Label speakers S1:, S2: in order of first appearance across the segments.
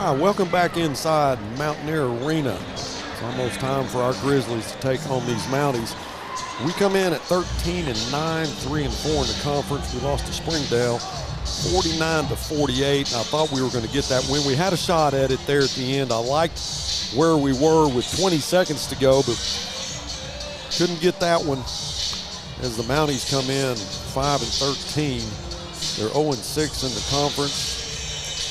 S1: All right, welcome back inside Mountaineer Arena. It's almost time for our Grizzlies to take home these Mounties. We come in at 13-9, 3-4 in the conference. We lost to Springdale 49-48. I thought we were going to get that win. We had a shot at it there at the end. I liked where we were with 20 seconds to go, but couldn't get that one as the Mounties come in 5-13. They're 0-6 in the conference.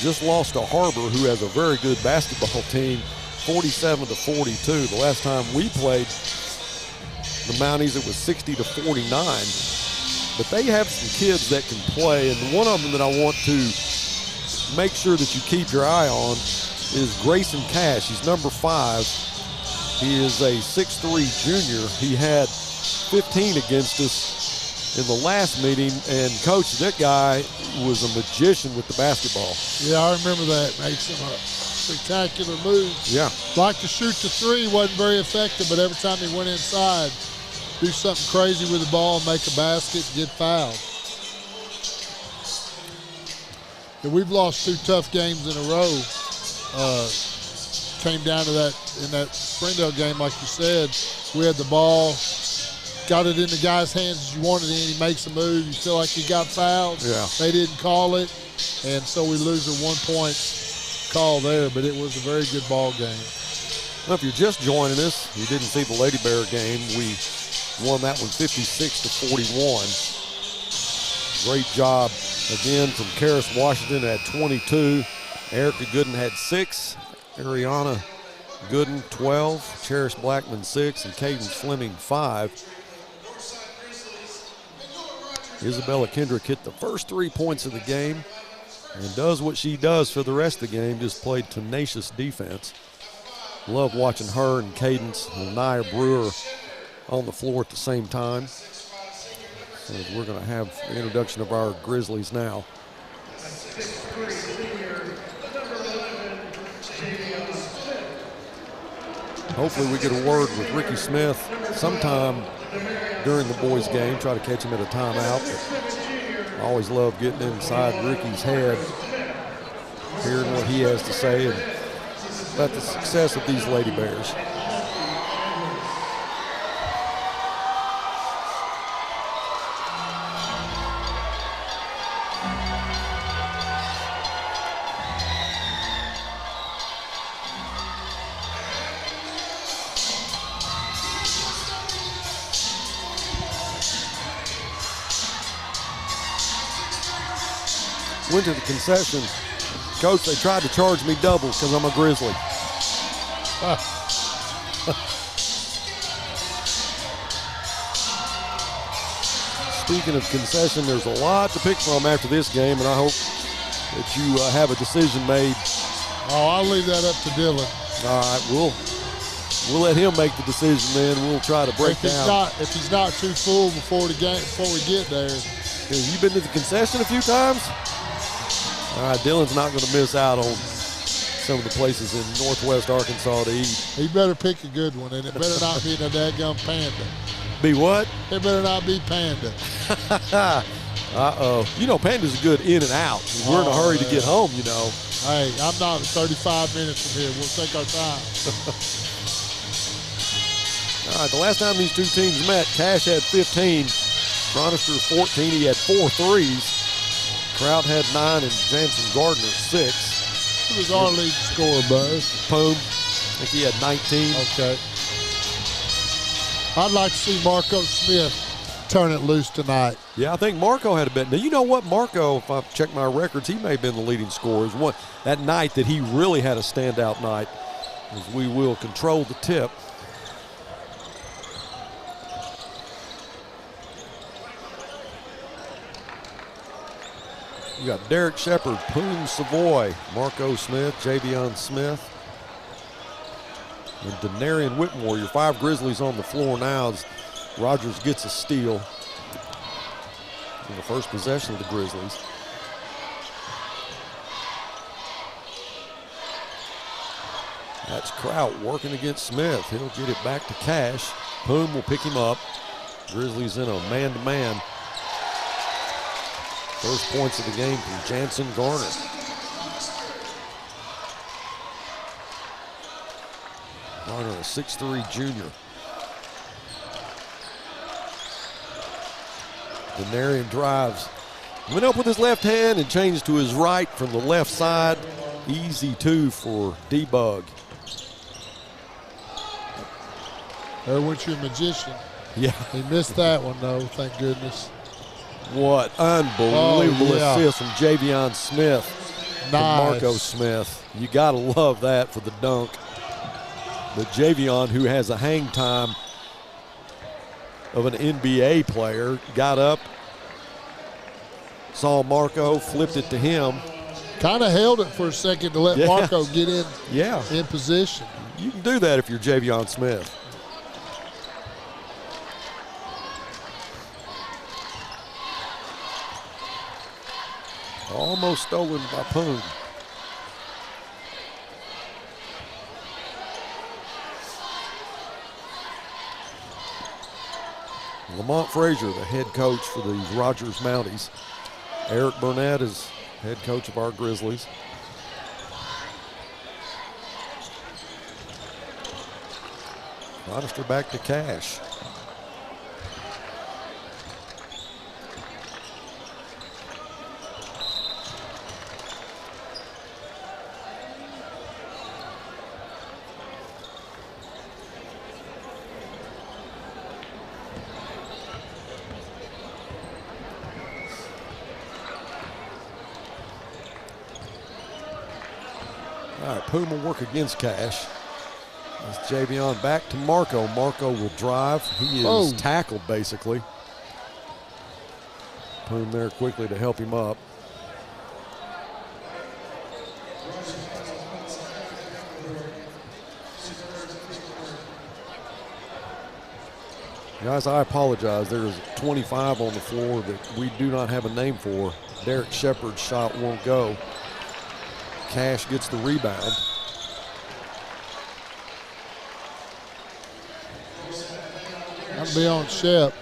S1: Just lost to har-ber, who has a very good basketball team, 47-42. The last time we played the Mounties, it was 60-49. But they have some kids that can play, and one of them that I want to make sure that you keep your eye on is Grayson Cash. He's number 5. He is a 6'3" junior. He had 15 against us in the last meeting, and coach, that guy was a magician with the basketball.
S2: Yeah, I remember that. Made some spectacular moves.
S1: Yeah.
S2: Liked to shoot the three, wasn't very effective, but every time he went inside, do something crazy with the ball, make a basket, get fouled. And we've lost 2 tough games in a row. Came down to that in that Springdale game, like you said. We had the ball, got it in the guy's hands as you wanted it, and he makes a move. You feel like he got fouled.
S1: Yeah.
S2: They didn't call it, and so we lose a 1-point call there, but it was a very good ball game.
S1: Well, if you're just joining us, you didn't see the Lady Bear game. We won that one 56-41. Great job again from Karis Washington at 22. Erica Gooden had 6. Ariana Gooden 12. Cherish Blackman 6. And Cadence Fleming 5. Isabella Kendrick hit the first 3 points of the game and does what she does for the rest of the game, just played tenacious defense. Love watching her and Cadence and Nia Brewer on the floor at the same time. So we're going to have the introduction of our Grizzlies now. Hopefully we get a word with Ricky Smith sometime during the boys' game, try to catch him at a timeout. But I always love getting inside Ricky's head, hearing what he has to say and about the success of these Lady Bears. Went to the concession. Coach, they tried to charge me double because I'm a Grizzly. Speaking of concession, there's a lot to pick from after this game, and I hope that you have a decision made.
S2: Oh, I'll leave that up to Dylan.
S1: All right, we'll let him make the decision then. We'll try to break down.
S2: If he's not too full before the game, before we get there.
S1: Have you been to the concession a few times? All right, Dylan's not going to miss out on some of the places in Northwest Arkansas to eat.
S2: He better pick a good one, and it better not be the dadgum Panda.
S1: Be what?
S2: It better not be Panda.
S1: Uh-oh. You know, Panda's a good in and out. We're in a hurry to get home, you know.
S2: Hey, I'm not 35 minutes from here. We'll take our time.
S1: All right, the last time these two teams met, Cash had 15. Chronister 14. He had 4 threes. Kraut had 9 and Jansen Gardner 6.
S2: Who was our lead scorer, Buzz?
S1: Poom. I think he had 19.
S2: Okay. I'd like to see Marco Smith turn it loose tonight.
S1: Yeah, I think Marco had a bit. Now, you know what? Marco, if I check my records, he may have been the leading scorer. It was that night that he really had a standout night, as we will control the tip. You got Derek Shepard, Poon Savoy, Marco Smith, Javion Smith, and Denarian Whitmore. Your 5 Grizzlies on the floor now as Rogers gets a steal in the first possession of the Grizzlies. That's Kraut working against Smith. He'll get it back to Cash. Poon will pick him up. Grizzlies in a man-to-man. First points of the game from Jansen Garner. Garner, a 6'3" junior. Denarian drives. Went up with his left hand and changed to his right from the left side. Easy two for D-Bug.
S2: There went your magician.
S1: Yeah.
S2: He missed that one, though, thank goodness.
S1: What unbelievable assist from Javion Smith.
S2: Nice.
S1: To Marco Smith. You got to love that for the dunk. But Javion, who has a hang time of an NBA player, got up, saw Marco, flipped it to him.
S2: Kind of held it for a second to let Marco get in position.
S1: You can do that if you're Javion Smith. Almost stolen by Poon. Lamont Frazier, the head coach for the Rogers Mounties. Eric Burnett is head coach of our Grizzlies. Cronister back to Cash. All right, Poon will work against Cash. That's Javion back to Marco. Marco will drive. He is tackled, basically. Poon there quickly to help him up. Guys, I apologize. There is 25 on the floor that we do not have a name for. Derek Shepard's shot won't go. Cash gets the rebound.
S2: I'll be on Shep.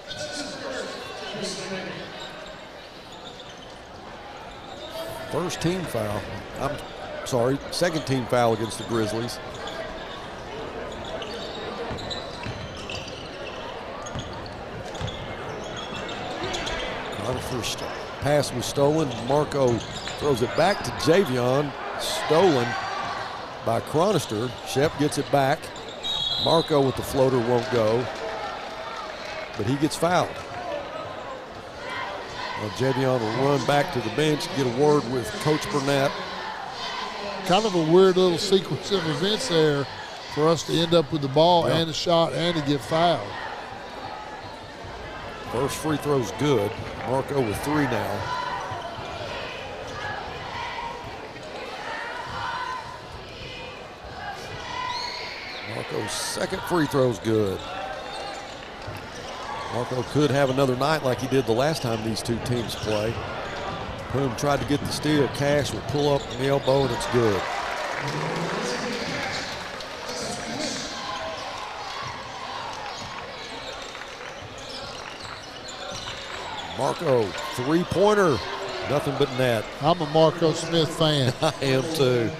S1: First team foul. I'm sorry, second team foul against the Grizzlies. First pass was stolen. Marco throws it back to Javion. Stolen by Cronister. Shep gets it back. Marco with the floater won't go, but he gets fouled. Well, Javion will run back to the bench, get a word with Coach Burnett.
S2: Kind of a weird little sequence of events there for us to end up with the ball and a shot and to get fouled.
S1: First free throw's good. Marco with 3 now. Marco's second free throw's good. Marco could have another night like he did the last time these two teams play. Poon tried to get the steal. Cash will pull up the elbow, and it's good. Marco, three-pointer, nothing but net.
S2: I'm a Marco Smith fan.
S1: I am too.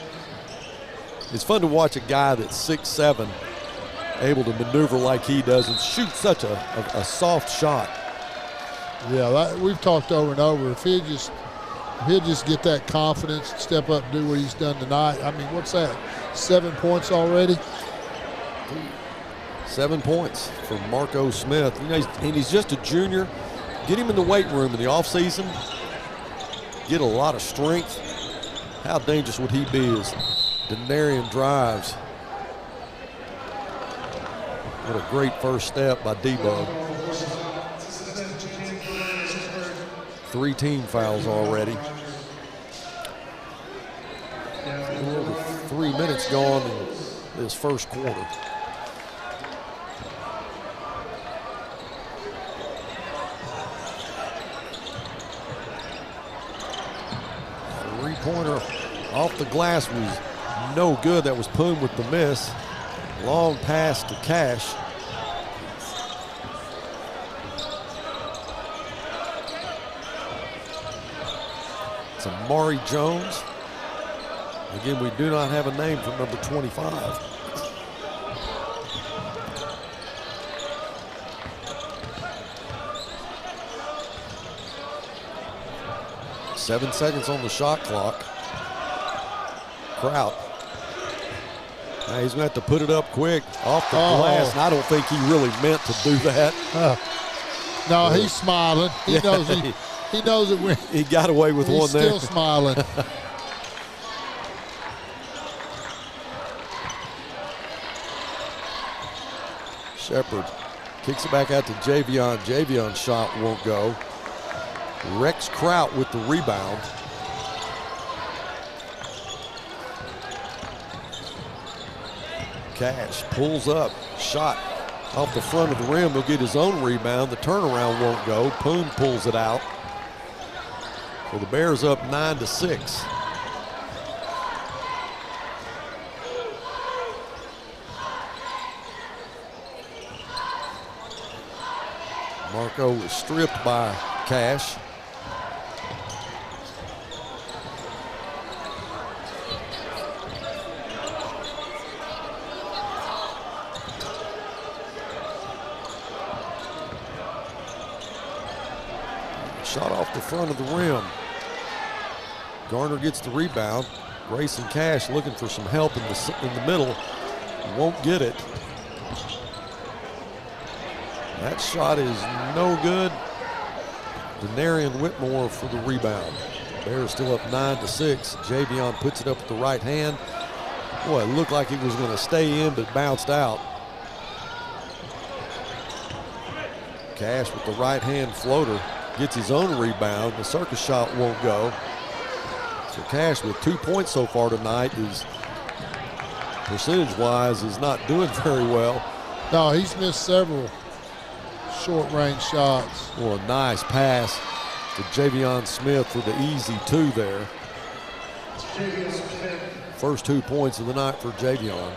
S1: It's fun to watch a guy that's 6'7", able to maneuver like he does and shoot such a soft shot.
S2: Yeah, we've talked over and over. If he'll just get that confidence, step up and do what he's done tonight. I mean, what's that, 7 points already?
S1: 7 points for Marco Smith. You know, and he's just a junior. Get him in the weight room in the offseason. Get a lot of strength. How dangerous would he be as Denarian drives? What a great first step by D-Bug. 3 team fouls already. Over 3 minutes gone in this first quarter. Three-pointer off the glass was no good. That was Poon with the miss. Long pass to Cash. It's Amari Jones. Again, we do not have a name for number 25. 7 seconds on the shot clock. Kraut. Now he's going to have to put it up quick off the glass, and I don't think he really meant to do that.
S2: No, he's smiling. He knows he knows it.
S1: He got away with one there.
S2: He's still smiling.
S1: Shepard kicks it back out to Javion. Javion's shot won't go. Rex Kraut with the rebound. Cash pulls up, shot off the front of the rim. He'll get his own rebound. The turnaround won't go. Poon pulls it out. So the Bears up 9-6. Marco was stripped by Cash. Shot off the front of the rim. Garner gets the rebound. Grayson Cash looking for some help in the middle. Won't get it. That shot is no good. Denarian Whitmore for the rebound. Bears still up 9-6. Javion puts it up with the right hand. Boy, it looked like it was going to stay in, but bounced out. Cash with the right hand floater gets his own rebound. The circus shot won't go. So Cash with 2 points so far tonight is, percentage-wise, is not doing very well.
S2: No, he's missed several short-range shots.
S1: Well, a nice pass to Javion Smith for the easy 2 there. First 2 points of the night for Javion.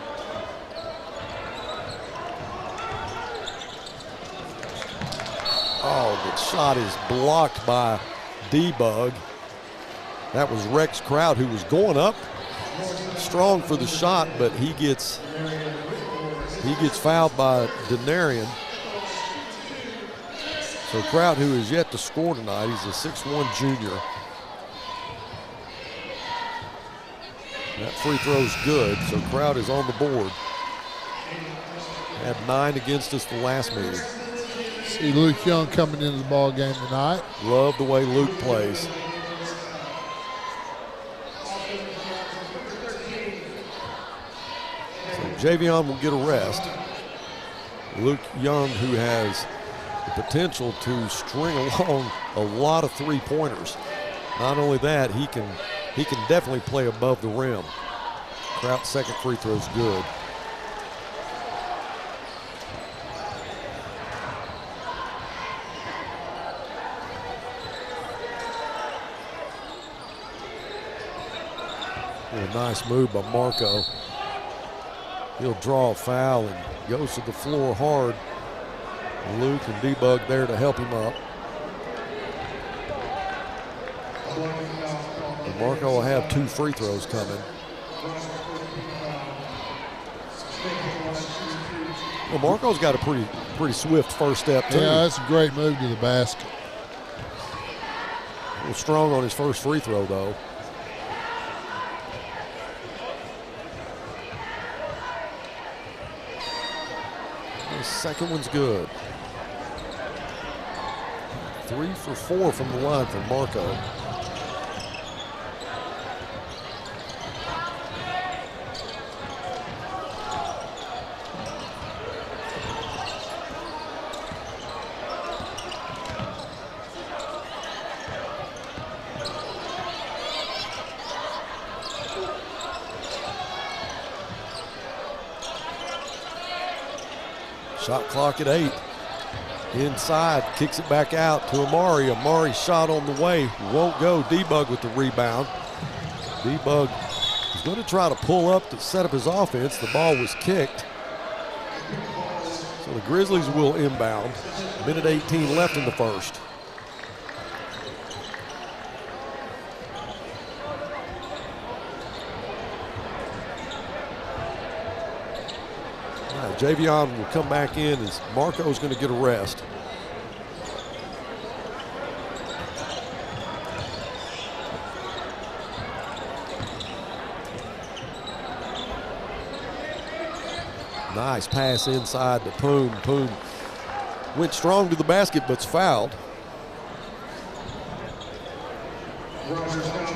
S1: Oh, the shot is blocked by D-Bug. That was Rex Kraut, who was going up strong for the shot, but he gets fouled by Denarian. So Kraut, who is yet to score tonight, he's a 6'1 junior. That free throw's good, so Kraut is on the board. Had 9 against us the last meeting.
S2: See Luke Young coming into the ball game tonight.
S1: Love the way Luke plays. So Javion will get a rest. Luke Young, who has the potential to string along a lot of three-pointers. Not only that, he can definitely play above the rim. Kraut's second free throw is good. A nice move by Marco. He'll draw a foul and goes to the floor hard. Luke and D-Bug there to help him up. And Marco will have 2 free throws coming. Well, Marco's got a pretty swift first step too.
S2: Yeah, that's a great move to the basket.
S1: A little strong on his first free throw though. The second one's good. 3 for 4 from the line for Marco. Shot clock at 8. Inside, kicks it back out to Amari. Amari's shot on the way, won't go. D-Bug with the rebound. D-Bug is going to try to pull up to set up his offense. The ball was kicked. So the Grizzlies will inbound. Minute 18 left in the first. Javion will come back in as Marco's going to get a rest. Nice pass inside to Poom. Poom went strong to the basket, but's fouled.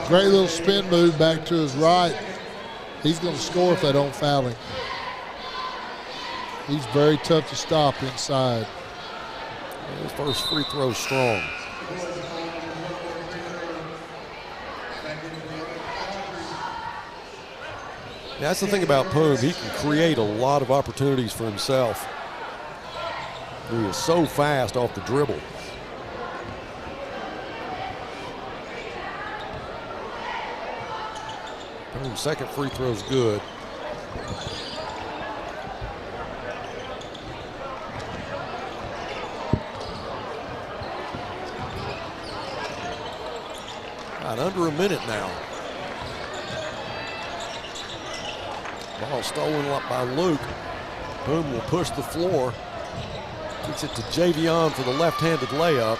S2: Great little spin move back to his right. He's going to score if they don't foul him. He's very tough to stop inside.
S1: His first free throw strong. That's the thing about Poom. He can create a lot of opportunities for himself. He is so fast off the dribble. Poom's second free throw is good. About under a minute now. Ball stolen up by Luke. Poom will push the floor. Gets it to Javion for the left-handed layup.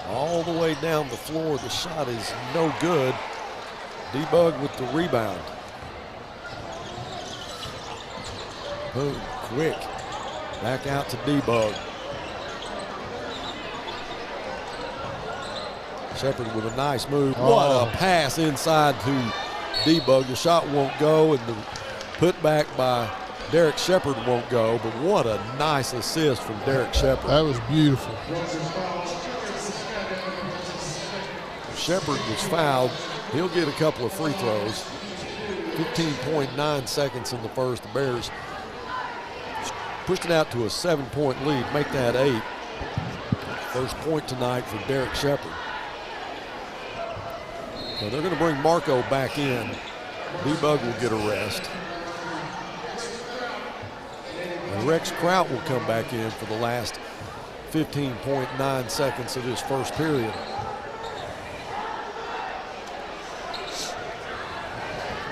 S1: All the way down the floor. The shot is no good. D-Bug with the rebound. Poom quick. Back out to D-Bug. Shepard with a nice move. What a pass inside to D-Bug. The shot won't go, and the putback by Derek Shepard won't go, but what a nice assist from Derek Shepard.
S2: That was beautiful.
S1: Shepard was fouled. He'll get a couple of free throws. 15.9 seconds in the first. The Bears pushed it out to a 7-point lead, make that 8. First point tonight for Derek Shepard. So they're going to bring Marco back in. D-Bug will get a rest. And Rex Kraut will come back in for the last 15.9 seconds of this first period.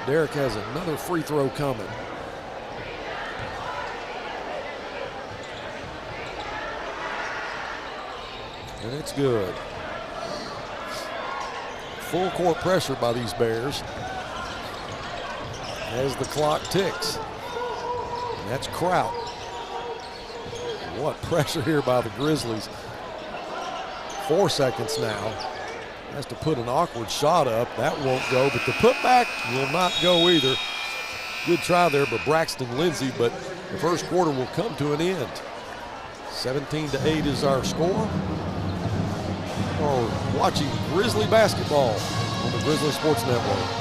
S1: Derek has another free throw coming. And it's good. Full court pressure by these Bears as the clock ticks. And that's Kraut. What pressure here by the Grizzlies. 4 seconds now. Has to put an awkward shot up. That won't go, but the putback will not go either. Good try there by Braxton Lindsay, but the first quarter will come to an end. 17-8 is our score. Or watching Grizzly basketball on the Grizzly Sports Network.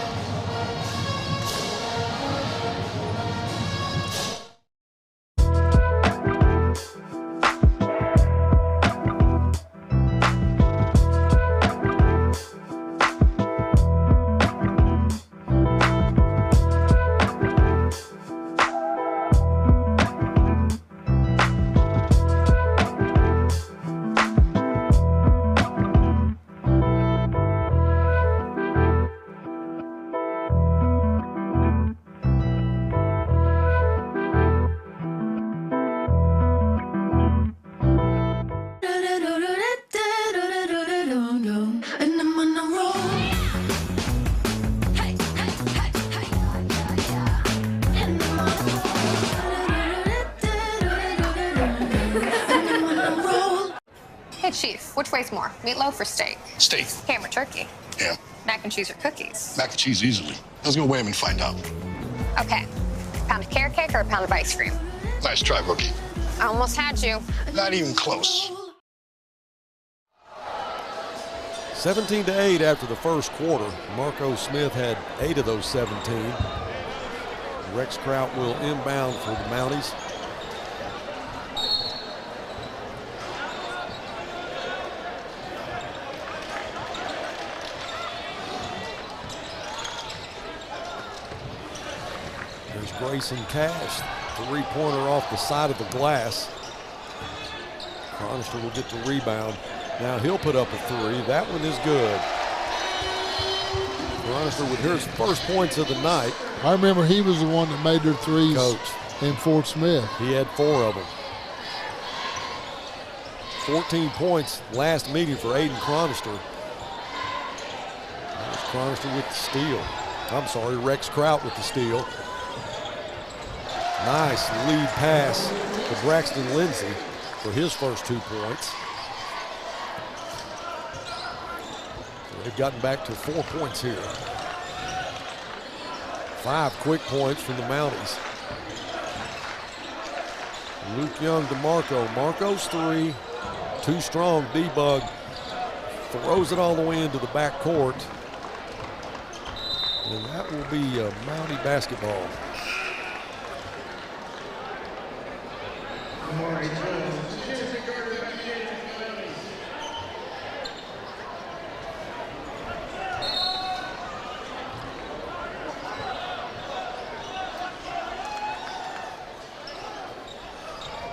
S3: Which weighs more, meatloaf or steak?
S4: Steak.
S3: Ham or turkey?
S4: Ham.
S3: Mac and cheese or cookies?
S4: Mac and cheese easily. Let's go weigh them and find out.
S3: Okay. Pound of carrot cake or a pound of ice cream?
S4: Nice try, rookie.
S3: I almost had you.
S4: Not even close.
S1: 17-8 after the first quarter. Marco Smith had 8 of those 17. Rex Kraut will inbound for the Mounties. There's Grayson Cash, three-pointer off the side of the glass. Cronister will get the rebound. Now he'll put up a three. That one is good. Cronister with his first points of the night.
S2: I remember he was the one that made their threes in Fort Smith.
S1: He had 4 of them. 14 points last meeting for Aiden Cronister. There's Cronister with the steal. I'm sorry, Rex Kraut with the steal. Nice lead pass to Braxton Lindsey for his first 2 points. So they've gotten back to 4 points here. 5 quick points from the Mounties. Luke Young to Marco. Marco's 3. Too strong. D-Bug throws it all the way into the back court. And that will be Mountie basketball.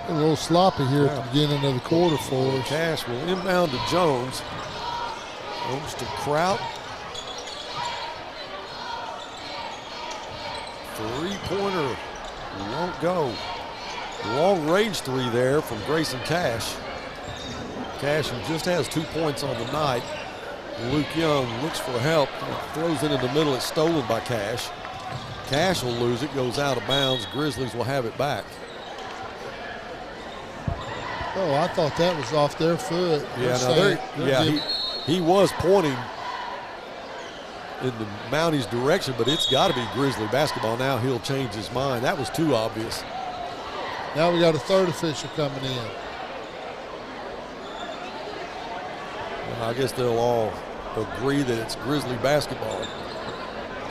S2: A little sloppy here at the beginning of the quarter for us.
S1: Cash will inbound to Jones. Jones to Kraut. 3-pointer won't go. Long range 3 there from Grayson Cash. Cash, who just has 2 points on the night. Luke Young looks for help, throws it in the middle. It's stolen by Cash. Cash will lose it, goes out of bounds. Grizzlies will have it back.
S2: Oh, I thought that was off their foot.
S1: He was pointing in the Mounties' direction, but it's got to be Grizzly basketball. Now he'll change his mind. That was too obvious.
S2: Now we got a third official coming in.
S1: Well, I guess they'll all agree that it's Grizzly basketball.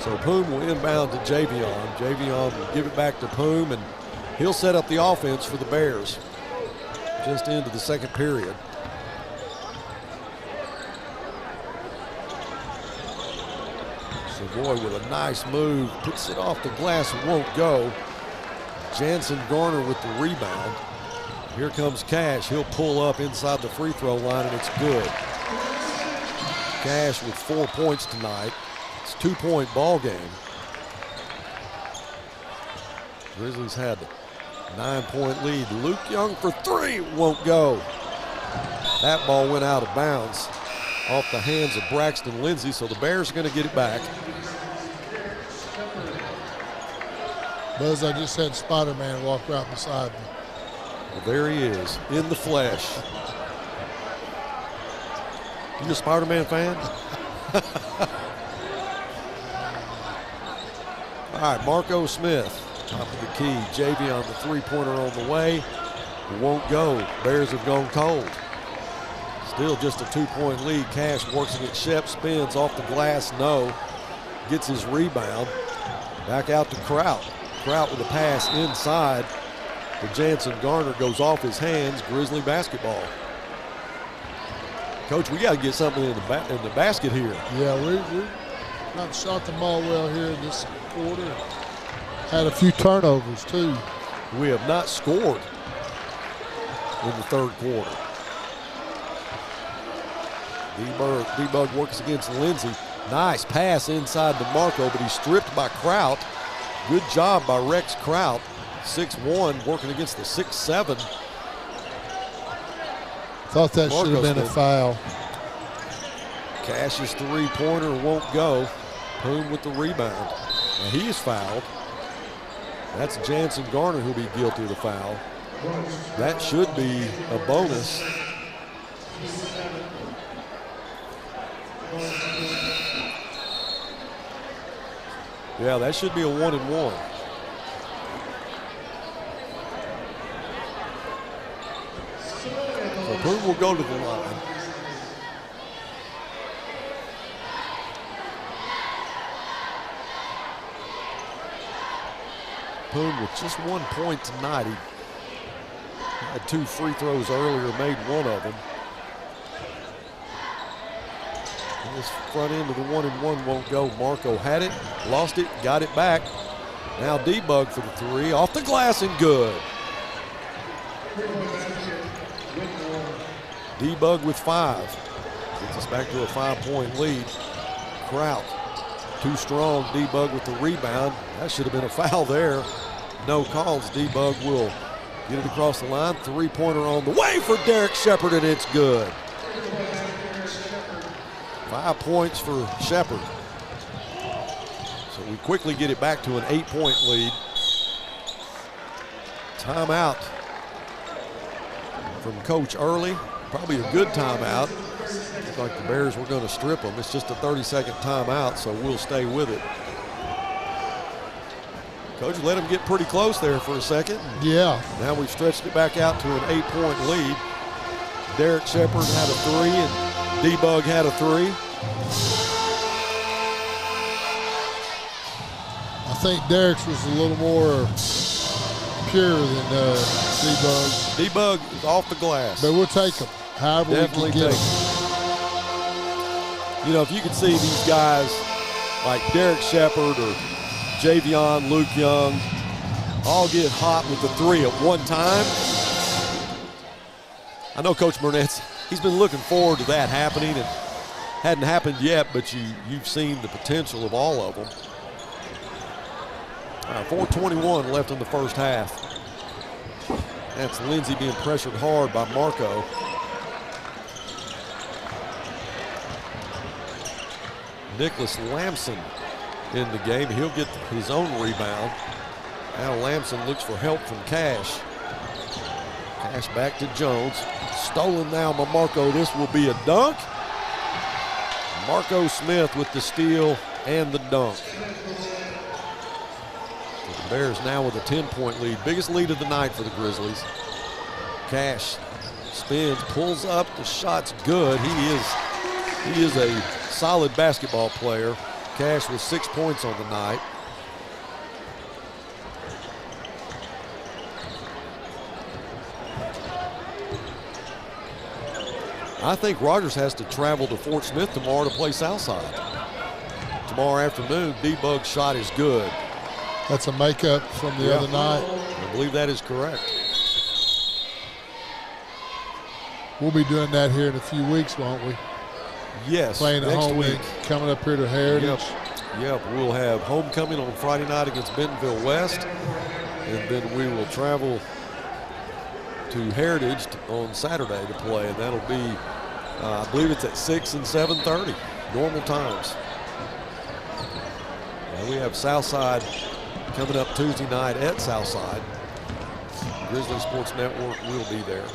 S1: So Poom will inbound to Javion. Javion will give it back to Poom, and he'll set up the offense for the Bears. Just into the second period. Savoy with a nice move, puts it off the glass and won't go. Jansen Garner with the rebound. Here comes Cash. He'll pull up inside the free throw line, and it's good. Cash with 4 points tonight. It's a 2-point ball game. Grizzlies had a 9-point lead. Luke Young for 3, won't go. That ball went out of bounds off the hands of Braxton Lindsey, so the Bears are going to get it back.
S2: Buzz, I just had Spider-Man walk right beside me.
S1: Well, there he is, in the flesh. You a Spider-Man fan? All right, Marco Smith, top of the key. JV on the 3-pointer on the way. It won't go. Bears have gone cold. Still just a 2-point lead. Cash works against Shep, spins off the glass, no. Gets his rebound. Back out to Kraut. Kraut with a pass inside. The Jansen Garner goes off his hands. Grizzly basketball. Coach, we got to get something in the basket here.
S2: Yeah, we not shot the ball well here in this quarter. Had a few turnovers too.
S1: We have not scored in the third quarter. D-Bug works against Lindsey. Nice pass inside to Marco, but he's stripped by Kraut. Good job by Rex Kraut. 6'1", working against the 6'7".
S2: Thought that should have been a foul.
S1: Cash's 3-pointer won't go. Poom with the rebound. Now he is fouled. That's Jansen Garner who'll be guilty of the foul. That should be a bonus. Yeah, that should be a 1-and-1. So Poom will go to the line. Poom with just 1 point tonight. He had 2 free throws earlier, made one of them. This front end of the 1-and-1 won't go. Marco had it, lost it, got it back. Now D-Bug for the 3, off the glass and good. D-Bug with 5. Gets us back to a 5-point lead. Kraut, too strong. D-Bug with the rebound. That should have been a foul there. No calls. D-Bug will get it across the line. 3-pointer on the way for Derek Shepard, and it's good. 5 points for Shepard. So But we quickly get it back to an 8-point lead. Timeout from Coach Early. Probably a good timeout. Looks like the Bears were going to strip them. It's just a 30-second timeout, so we'll stay with it. Coach let him get pretty close there for a second.
S2: Yeah.
S1: Now we've stretched it back out to an 8-point lead. Derek Shepard had a 3 and D-Bug had a 3.
S2: I think Derek's was a little more pure than D-Bug's.
S1: D-Bug is off the glass.
S2: But we'll take them. However
S1: Definitely
S2: we can get
S1: take
S2: them.
S1: You know, if you could see these guys like Derek Shepard or Javion, Luke Young, all get hot with the 3 at one time. I know Coach Burnett's, he's been looking forward to that happening, and hadn't happened yet, but you've seen the potential of all of them. 4:21 left in the first half. That's Lindsey being pressured hard by Marco. Nicholas Lamson in the game. He'll get his own rebound. Now Lamson looks for help from Cash. Cash back to Jones. Stolen now by Marco. This will be a dunk. Marco Smith with the steal and the dunk. The Bears now with a 10-point lead. Biggest lead of the night for the Grizzlies. Cash spins, pulls up. The shot's good. He is a solid basketball player. Cash with 6 points on the night. I think Rogers has to travel to Fort Smith tomorrow to play Southside. Tomorrow afternoon, D-Bug's shot is good.
S2: That's a makeup from the other night.
S1: I believe that is correct.
S2: We'll be doing that here in a few weeks, won't we?
S1: Yes,
S2: Playing at
S1: next
S2: home
S1: week.
S2: and coming up here to Heritage.
S1: Yep, we'll have homecoming on Friday night against Bentonville West, and then we will travel to Heritage on Saturday to play, and that'll be, I believe it's at 6 and 7:30, normal times. And we have Southside coming up Tuesday night at Southside. Grizzly Sports Network will be there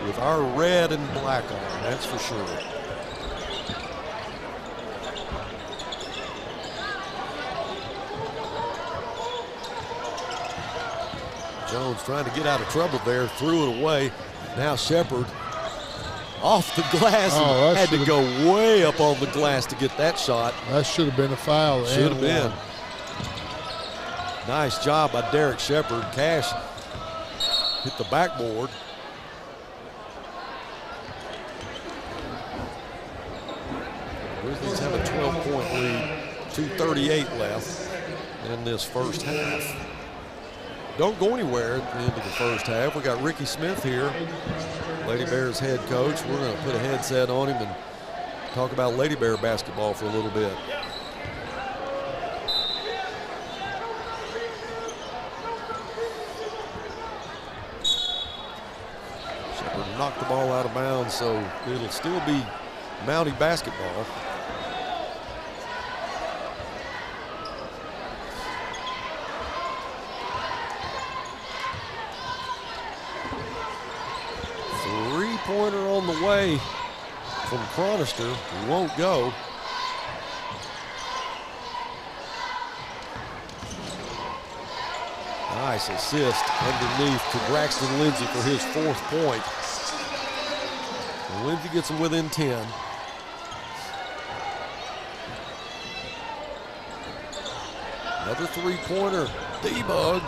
S1: with our red and black on, that's for sure. Jones trying to get out of trouble there, threw it away. Now Shepard off the glass and had to go way up on the glass to get that shot.
S2: That should have been a foul.
S1: Should have been. Nice job by Derek Shepard. Cash hit the backboard. Grizzlies have a 12-point lead, 2:38 left in this first half. Don't go anywhere at the end of the first half. We got Ricky Smith here, Lady Bears head coach. We're going to put a headset on him and talk about Lady Bear basketball for a little bit. Shepard knocked the ball out of bounds, so it'll still be Mountie basketball. Three-pointer on the way from Chronister. Won't go. Nice assist underneath to Braxton Lindsey for his 4th point. And Lindsey gets him within 10. Another three-pointer. D-Bug.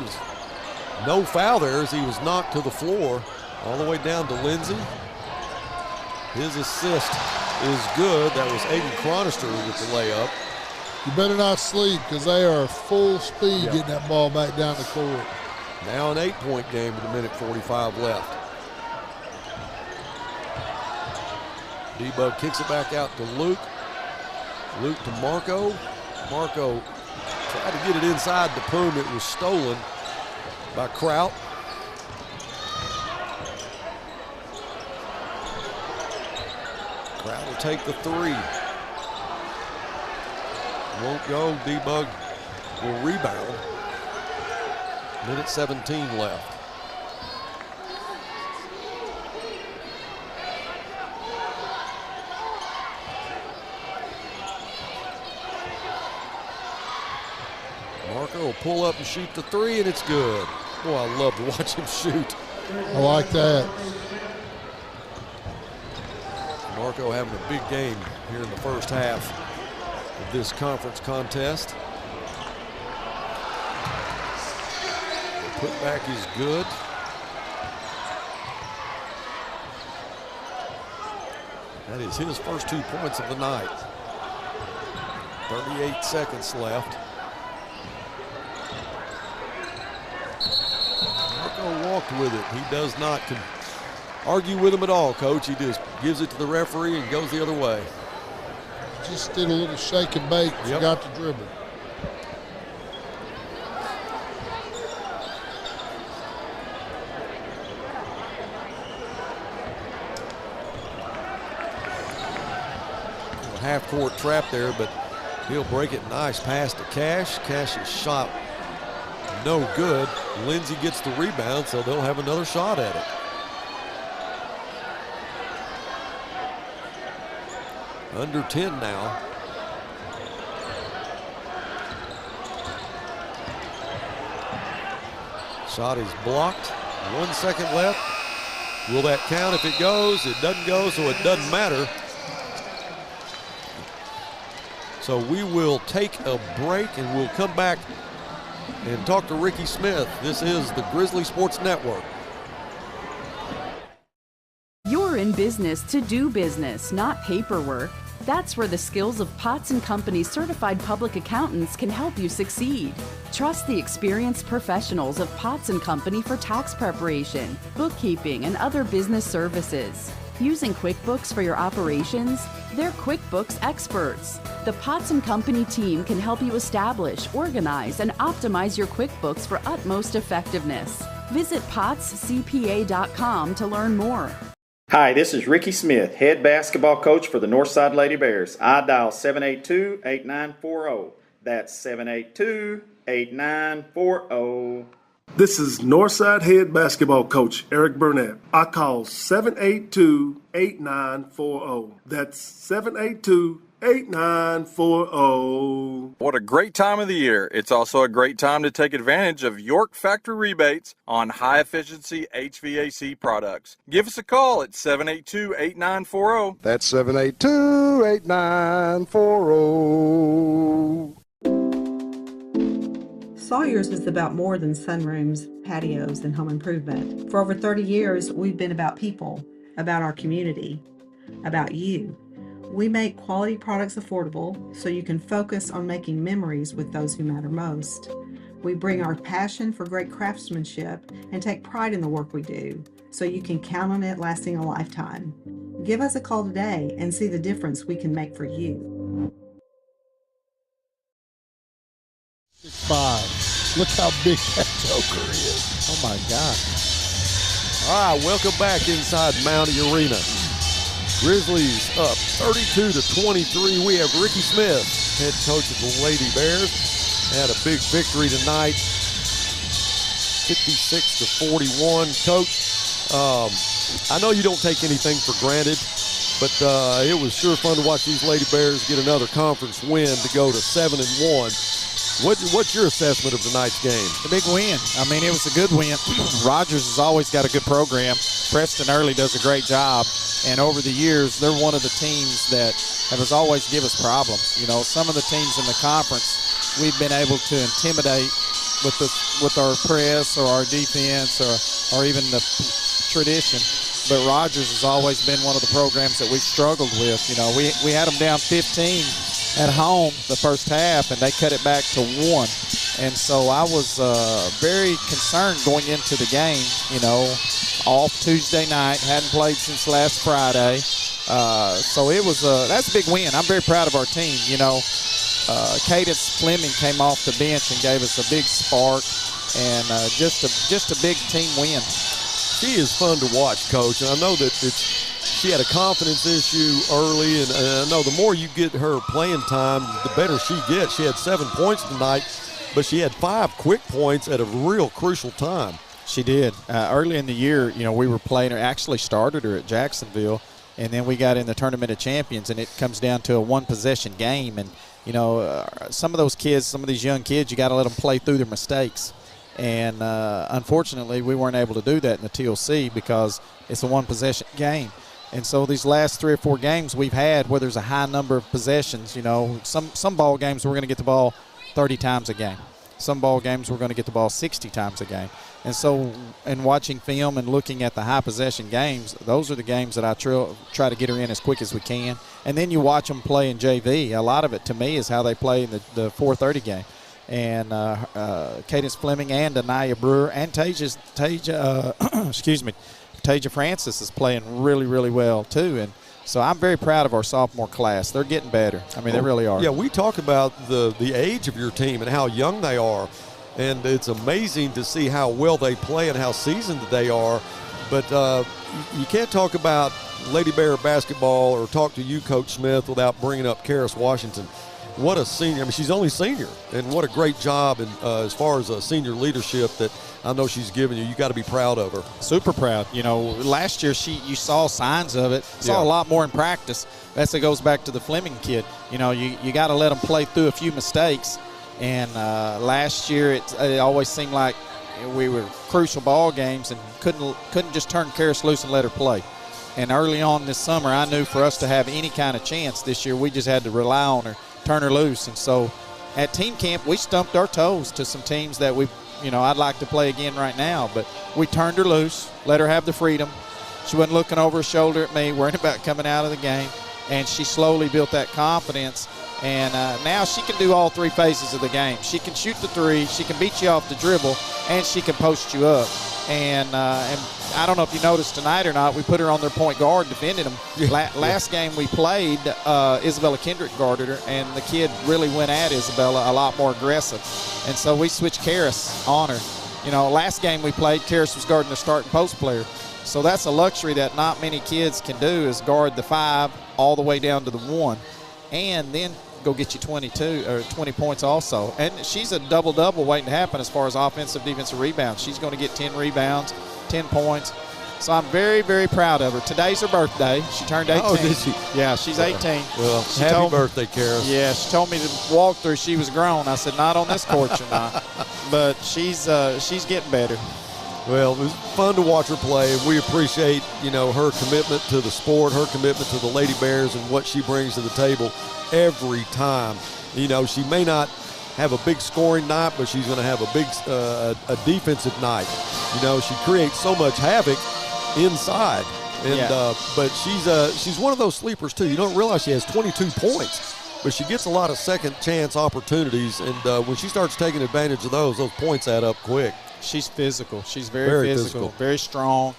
S1: No foul there as he was knocked to the floor. All the way down to Lindsey. His assist is good. That was Aiden Chronister with the layup.
S2: You better not sleep because they are full speed getting that ball back down the court.
S1: Now an 8-point game with 1:45 left. D-Bug kicks it back out to Luke. Luke to Marco. Marco tried to get it inside the Poom. It was stolen by Kraut. Kraut will take the 3. Won't go. D-Bug will rebound. Minute 17 left. Marker will pull up and shoot the three, and it's good. Boy, I love to watch him shoot.
S2: I like that.
S1: Marco having a big game here in the first half of this conference contest. The putback is good. That is his first 2 points of the night. 38 seconds left. Marco walked with it. He does not argue with him at all, Coach. He just gives it to the referee and goes the other way.
S2: Just did a little shake and bake, forgot to dribble.
S1: Half-court trap there, but he'll break it. Nice pass to Cash. Cash's shot no good. Lindsey gets the rebound, so they'll have another shot at it. Under 10 now. Shot is blocked. 1 second left. Will that count? If it goes, it doesn't go, so it doesn't matter. So we will take a break and we'll come back and talk to Ricky Smith. This is the Grizzly Sports Network.
S5: You're in business to do business, not paperwork. That's where the skills of Potts & Company certified public accountants can help you succeed. Trust the experienced professionals of Potts & Company for tax preparation, bookkeeping, and other business services. Using QuickBooks for your operations? They're QuickBooks experts. The Potts & Company team can help you establish, organize, and optimize your QuickBooks for utmost effectiveness. Visit pottscpa.com to learn more.
S6: Hi, this is Ricky Smith, head basketball coach for the Northside Lady Bears. I dial 782-8940. That's 782-8940.
S7: This is Northside head basketball coach Eric Burnett. I call 782-8940. That's 782-8940.
S8: What a great time of the year. It's also a great time to take advantage of York factory rebates on high-efficiency HVAC products. Give us a call at 782-8940.
S9: That's 782-8940.
S10: Sawyer's is about more than sunrooms, patios, and home improvement. For over 30 years, we've been about people, about our community, about you. We make quality products affordable so you can focus on making memories with those who matter most. We bring our passion for great craftsmanship and take pride in the work we do so you can count on it lasting a lifetime. Give us a call today and see the difference we can make for you.
S2: 6'5". Look how big that joker is. Oh my God.
S1: All right, welcome back inside Mountie Arena. Grizzlies up 32-23. We have Ricky Smith, head coach of the Lady Bears. Had a big victory tonight, 56-41. Coach, I know you don't take anything for granted, but it was sure fun to watch these Lady Bears get another conference win to go to 7-1. What's your assessment of tonight's game?
S11: A big win. I mean, it was a good win. Rogers has always got a good program. Preston Early does a great job. And over the years, they're one of the teams that has always give us problems. You know, some of the teams in the conference, we've been able to intimidate with our press or our defense or even the tradition. But Rogers has always been one of the programs that we've struggled with. You know, we had them down 15 at home the first half, and they cut it back to 1. And so I was very concerned going into the game, you know, off Tuesday night, hadn't played since last Friday. So it was that's a big win. I'm very proud of our team. You know, Cadence Fleming came off the bench and gave us a big spark, and just a big team win.
S1: She is fun to watch, Coach, and I know that it's she had a confidence issue early, and I know the more you get her playing time, the better she gets. She had 7 points tonight, but she had 5 quick points at a real crucial time.
S11: She did. Early in the year, we were playing her, actually started her at Jacksonville, and then we got in the Tournament of Champions, and it comes down to a one-possession game. And, some of those kids, some of these young kids, you got to let them play through their mistakes. And unfortunately, we weren't able to do that in the TLC because it's a one-possession game. And so these last 3 or 4 games we've had where there's a high number of possessions, some ball games we're going to get the ball 30 times a game. Some ball games we're going to get the ball 60 times a game. And so in watching film and looking at the high possession games, those are the games that I try to get her in as quick as we can. And then you watch them play in JV. A lot of it to me is how they play in the 4:30 game. And Cadence Fleming and Anaya Brewer and Tasia Francis is playing really, really well too. And so I'm very proud of our sophomore class. They're getting better. I mean, they really are.
S1: Yeah, we talk about the age of your team and how young they are. And it's amazing to see how well they play and how seasoned they are. But you can't talk about Lady Bear basketball or talk to you, Coach Smith, without bringing up Karis Washington. What a senior. I mean, she's only senior. And what a great job as far as senior leadership that I know she's given you. You got to be proud of her.
S11: Super proud. Last year you saw signs of it. Saw a lot more in practice. That goes back to the Fleming kid. You got to let them play through a few mistakes. And last year it always seemed like we were crucial ball games and couldn't just turn Karis loose and let her play. And early on this summer, I knew for us to have any kind of chance this year, we just had to rely on her, turn her loose. And so at team camp, we stumped our toes to some teams that I'd like to play again right now. But we turned her loose, let her have the freedom. She wasn't looking over her shoulder at me, worrying about coming out of the game. And she slowly built that confidence. And now she can do all 3 phases of the game. She can shoot the 3, she can beat you off the dribble, and she can post you up. And I don't know if you noticed tonight or not, we put her on their point guard, defended them. Last game we played, Isabella Kendrick guarded her, and the kid really went at Isabella a lot more aggressive. And so we switched Karis on her. Last game we played, Karis was guarding the starting post player. So that's a luxury that not many kids can do, is guard the 5 all the way down to the 1. And then go get you 22 or 20 points also. And she's a double-double waiting to happen as far as offensive, defensive rebounds. She's going to get 10 rebounds, 10 points. So I'm very, very proud of her. Today's her birthday. She turned 18.
S1: Oh, did she?
S11: Yeah, she's 18.
S1: Well, happy birthday, Karis.
S11: Yeah, she told me to walk through. She was grown. I said, not on this court, you're not. But she's getting better.
S1: Well, it was fun to watch her play, and we appreciate, her commitment to the sport, her commitment to the Lady Bears, and what she brings to the table every time. She may not have a big scoring night, but she's going to have a big a defensive night. She creates so much havoc inside, and but she's one of those sleepers too. You don't realize she has 22 points, but she gets a lot of second chance opportunities, and when she starts taking advantage of those points add up quick.
S11: She's physical. She's very physical, very strong.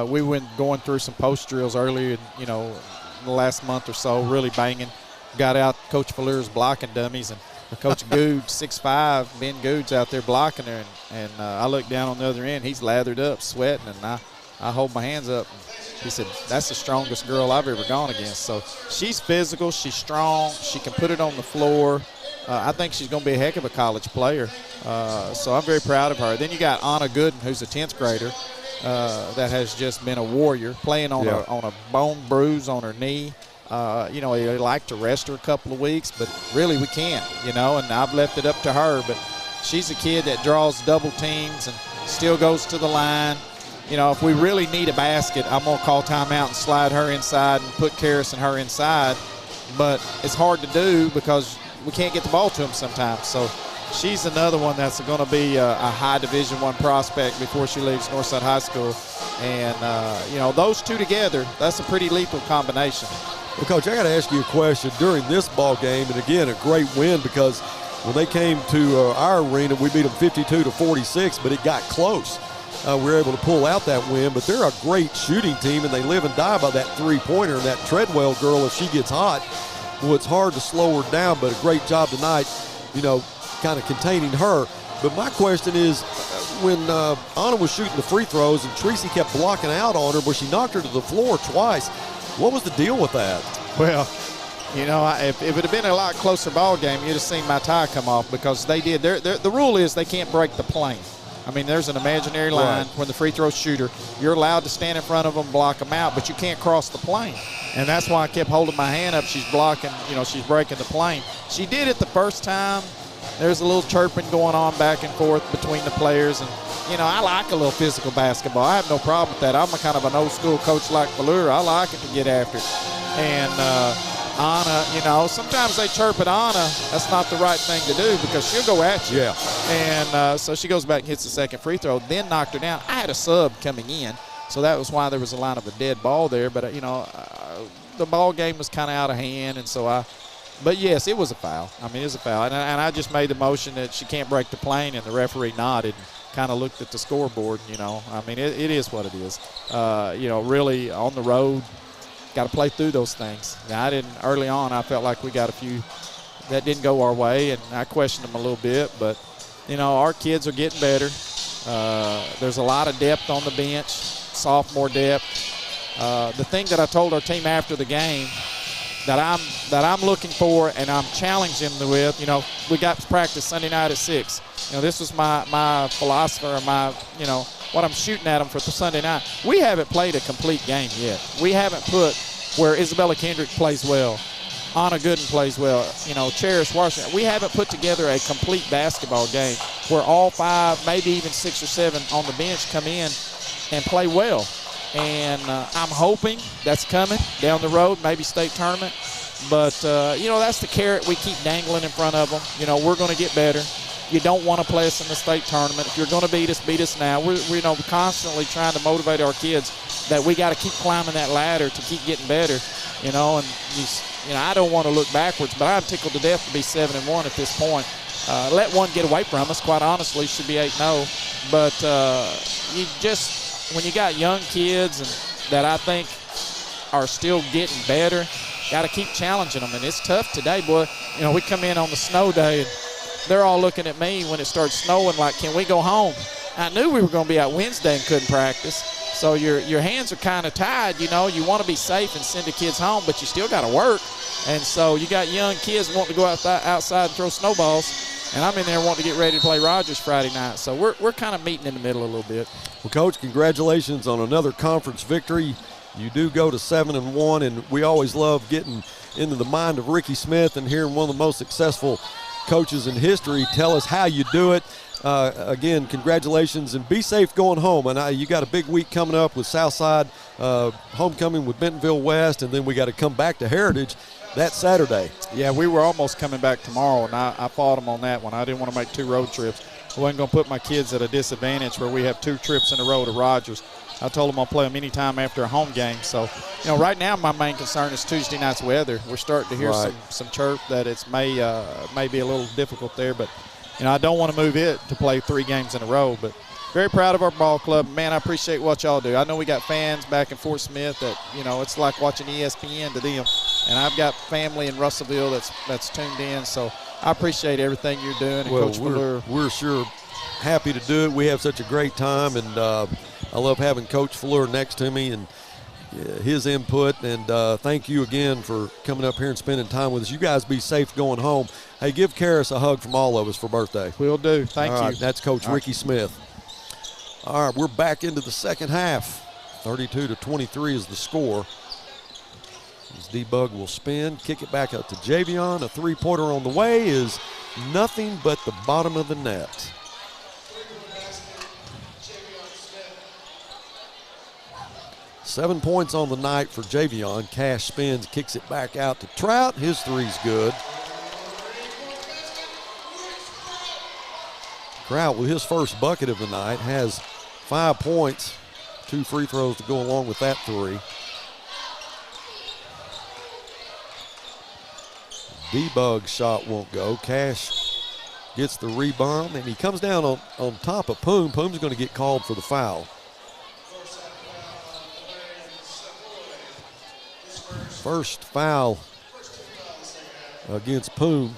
S11: We went going through some post drills earlier, in the last month or so, really banging. Got out Coach Falleur's blocking dummies, and Coach Good, 6'5", Ben Good's out there blocking her, and I look down on the other end. He's lathered up, sweating, and I hold my hands up. He said, that's the strongest girl I've ever gone against. So she's physical. She's strong. She can put it on the floor. I think she's going to be a heck of a college player. So I'm very proud of her. Then you got Anna Gooden, who's a 10th grader that has just been a warrior, playing on a bone bruise on her knee. They like to rest her a couple of weeks, but really we can't, and I've left it up to her. But she's a kid that draws double teams and still goes to the line. If we really need a basket, I'm going to call timeout and slide her inside and put Karis and her inside. But it's hard to do because we can't get the ball to them sometimes. So she's another one that's going to be a high Division I prospect before she leaves Northside High School. And, those two together, that's a pretty lethal combination.
S1: Well, Coach, I got to ask you a question. During this ball game, and again, a great win because when they came to our arena, we beat them 52-46, but it got close. We were able to pull out that win, but they're a great shooting team, and they live and die by that three-pointer. And that Treadwell girl, if she gets hot, well, it's hard to slow her down, but a great job tonight, kind of containing her. But my question is, when Anna was shooting the free throws and Tracy kept blocking out on her, but she knocked her to the floor twice. What was the deal with that?
S11: Well, you know, if it had been a lot closer ball game, you'd have seen my tie come off because they did. The rule is they can't break the plane. I mean, there's an imaginary line when the free throw shooter, you're allowed to stand in front of them, block them out, but you can't cross the plane. And that's why I kept holding my hand up. She's blocking, you know, she's breaking the plane. She did it the first time. There's a little chirping going on back and forth between the players. And, you know, I like a little physical basketball. I have no problem with that. I'm a kind of an old school coach like Ballure. I like it to get after it. And Anna, you know, sometimes they chirp at Anna. That's not the right thing to do because she'll go at you.
S1: Yeah.
S11: And so she goes back and hits the second free throw, then knocked her down. I had a sub coming in, so that was why there was a line of a dead ball there. But, you know, the ball game was kind of out of hand, and so but, yes, it was a foul. I mean, it was a foul. And I just made the motion that she can't break the plane, and the referee nodded and kind of looked at the scoreboard, you know. I mean, it is what it is. You know, really on the road, got to play through those things. Now, early on, I felt like we got a few that didn't go our way, and I questioned them a little bit. But, you know, our kids are getting better. There's a lot of depth on the bench, sophomore depth. The thing that I told our team after the game that I'm looking for and I'm challenging them with, you know, we got to practice Sunday night at 6. You know, this was my philosophy or my, you know, what I'm shooting at them for the Sunday night. We haven't played a complete game yet. We haven't put where Isabella Kendrick plays well, Anna Gooden plays well, you know, Cherish Washington. We haven't put together a complete basketball game where all 5, maybe even 6 or 7 on the bench come in and play well. And I'm hoping that's coming down the road, maybe state tournament. But, you know, that's the carrot we keep dangling in front of them. You know, we're going to get better. You don't want to play us in the state tournament. If you're going to beat us now. We're you know, constantly trying to motivate our kids that we got to keep climbing that ladder to keep getting better, you know. And, you know, I don't want to look backwards, but I'm tickled to death to be 7-1 at this point. Let one get away from us, quite honestly, should be 8-0. But you just, when you got young kids and that I think are still getting better, got to keep challenging them. And it's tough today, boy. You know, we come in on the snow day and they're all looking at me when it starts snowing like, can we go home? I knew we were going to be out Wednesday and couldn't practice. So your hands are kind of tied, you know. You want to be safe and send the kids home, but you still got to work. And so you got young kids wanting to go outside and throw snowballs, and I'm in there wanting to get ready to play Rogers Friday night. So we're kind of meeting in the middle a little bit.
S1: Well, Coach, congratulations on another conference victory. You do go to 7-1, and we always love getting into the mind of Ricky Smith and hearing one of the most successful coaches in history tell us how you do it. Again, congratulations, and be safe going home. And you got a big week coming up with Southside, homecoming with Bentonville West, and then we got to come back to Heritage that Saturday.
S11: Yeah, we were almost coming back tomorrow, and I fought them on that one. I didn't want to make 2 road trips. I wasn't going to put my kids at a disadvantage where we have 2 trips in a row to Rogers. I told them I'll play them anytime after a home game. So, you know, right now my main concern is Tuesday night's weather. We're starting to hear some chirp that it's may be a little difficult there. But, you know, I don't want to move it to play 3 games in a row. But very proud of our ball club. Man, I appreciate what y'all do. I know we got fans back in Fort Smith that, you know, it's like watching ESPN to them. And I've got family in Russellville that's tuned in. So I appreciate everything you're doing. And
S1: well,
S11: Coach Ballure.
S1: We're sure happy to do it. We have such a great time, and I love having Coach Fleur next to me and his input. And thank you again for coming up here and spending time with us. You guys be safe going home. Hey, give Karis a hug from all of us for birthday.
S11: We'll do. Thank you.
S1: Right, that's Coach Ricky Smith. All right, we're back into the second half. 32-23 is the score. As D-Bug will spin, kick it back up to Javion. A 3-pointer on the way is nothing but the bottom of the net. Seven points on the night for Javion. Cash spins, kicks it back out to Trout. His three's good. Trout with his first bucket of the night has 5 points. 2 free throws to go along with that 3. D-Bug's shot won't go. Cash gets the rebound, and he comes down on top of Poom. Poom's going to get called for the foul. First foul against Poom.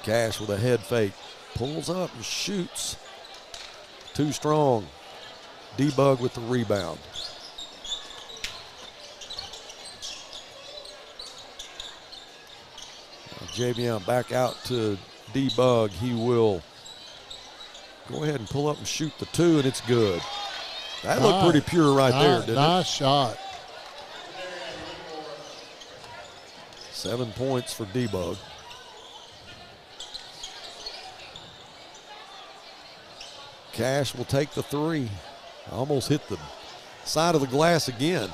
S1: Cash with a head fake. Pulls up and shoots. Too strong. D-Bug with the rebound. Javion back out to D-Bug. He will go ahead and pull up and shoot the 2, and it's good. That looked pretty pure right there, didn't it?
S2: Nice shot.
S1: 7 points for D-Bug. Cash will take the 3. Almost hit the side of the glass again.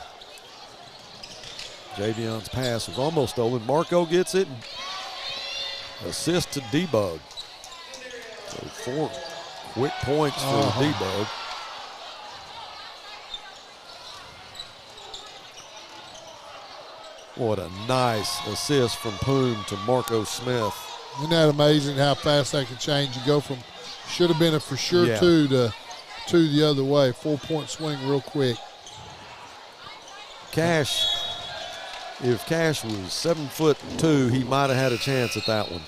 S1: Javion's pass was almost stolen. Marco gets it. Assist to D-Bug. So 4 quick points for D-Bug. What a nice assist from Poon to Marco Smith.
S2: Isn't that amazing how fast that can change? You go from should have been a for sure 2 to 2 the other way. 4-point swing real quick.
S1: Cash, if Cash was 7'2", he might have had a chance at that one.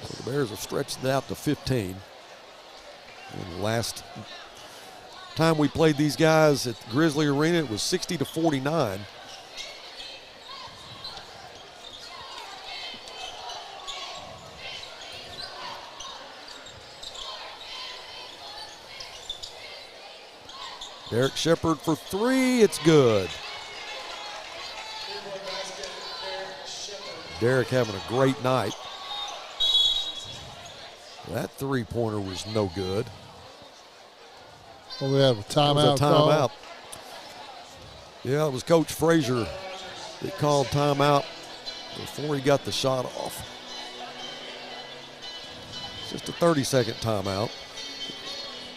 S1: So the Bears have stretched it out to 15. And the last time we played these guys at the Grizzly Arena, it was 60-49. Derek Shepard for 3, it's good. Derek having a great night. That 3-pointer was no good.
S2: Well, we have a timeout.
S1: It was a timeout. Yeah, it was Coach Frazier that called timeout before he got the shot off. Just a 30-second timeout.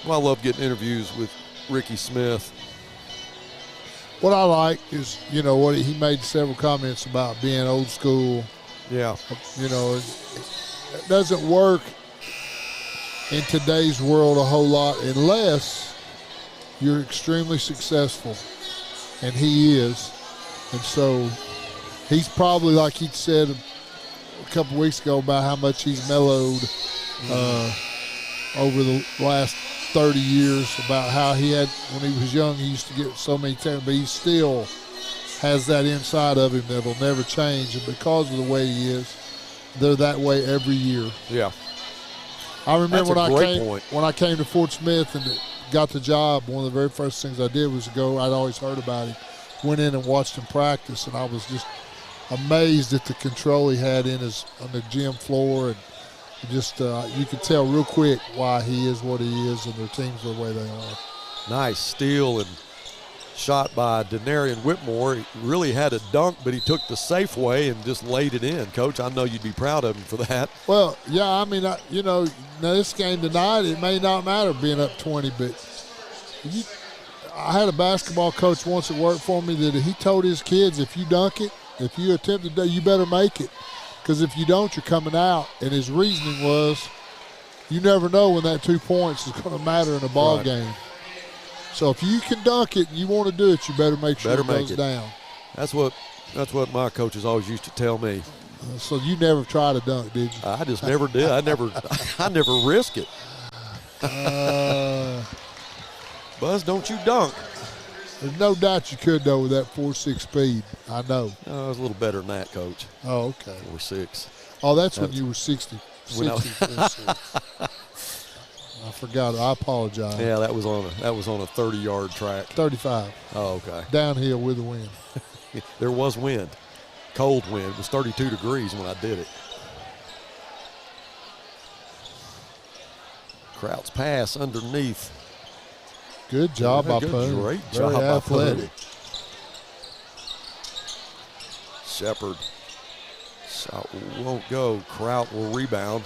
S1: Well, I love getting interviews with Ricky Smith.
S2: What I like is, what he made several comments about being old school.
S1: Yeah.
S2: It doesn't work in today's world a whole lot unless you're extremely successful, and he is. And so he's probably, like he said a couple weeks ago, about how much he's mellowed over the last 30 years, about how he had, when he was young, he used to get so many times, but he still has that inside of him that'll never change. And because of the way he is, they're that way every year.
S1: Yeah.
S2: I remember
S1: when
S2: I came to Fort Smith and got the job, one of the very first things I did was go, I'd always heard about him, went in and watched him practice, and I was just amazed at the control he had on the gym floor, and just you could tell real quick why he is what he is and their teams the way they are.
S1: Nice steal and shot by Denarian Whitmore. He really had a dunk, but he took the safe way and just laid it in. Coach, I know you'd be proud of him for that.
S2: Well, yeah, I mean, now this game tonight, it may not matter being up 20, but I had a basketball coach once that worked for me that he told his kids, if you dunk it, if you attempt to do, you better make it. Because if you don't, you're coming out. And his reasoning was, you never know when that 2 points is going to matter in a ball game. So if you can dunk it and you want to do it, you better make sure it goes down.
S1: That's what my coaches always used to tell me.
S2: So you never tried to dunk, did you?
S1: I just never did. I never risk it. Buzz, don't you dunk.
S2: There's no doubt you could, though, with that 4.6 speed. I know.
S1: No, I was a little better than that, Coach.
S2: Oh, okay.
S1: 4.6.
S2: Oh, that's when you were 60. 60. I forgot. I apologize.
S1: Yeah, that was on a 30-yard track.
S2: 35.
S1: Oh, okay.
S2: Downhill with the wind.
S1: There was wind. Cold wind. It was 32 degrees when I did it. Kraut's pass underneath.
S2: Good job by Poon.
S1: Great job by Poon. Shepard. Shot won't go. Kraut will rebound.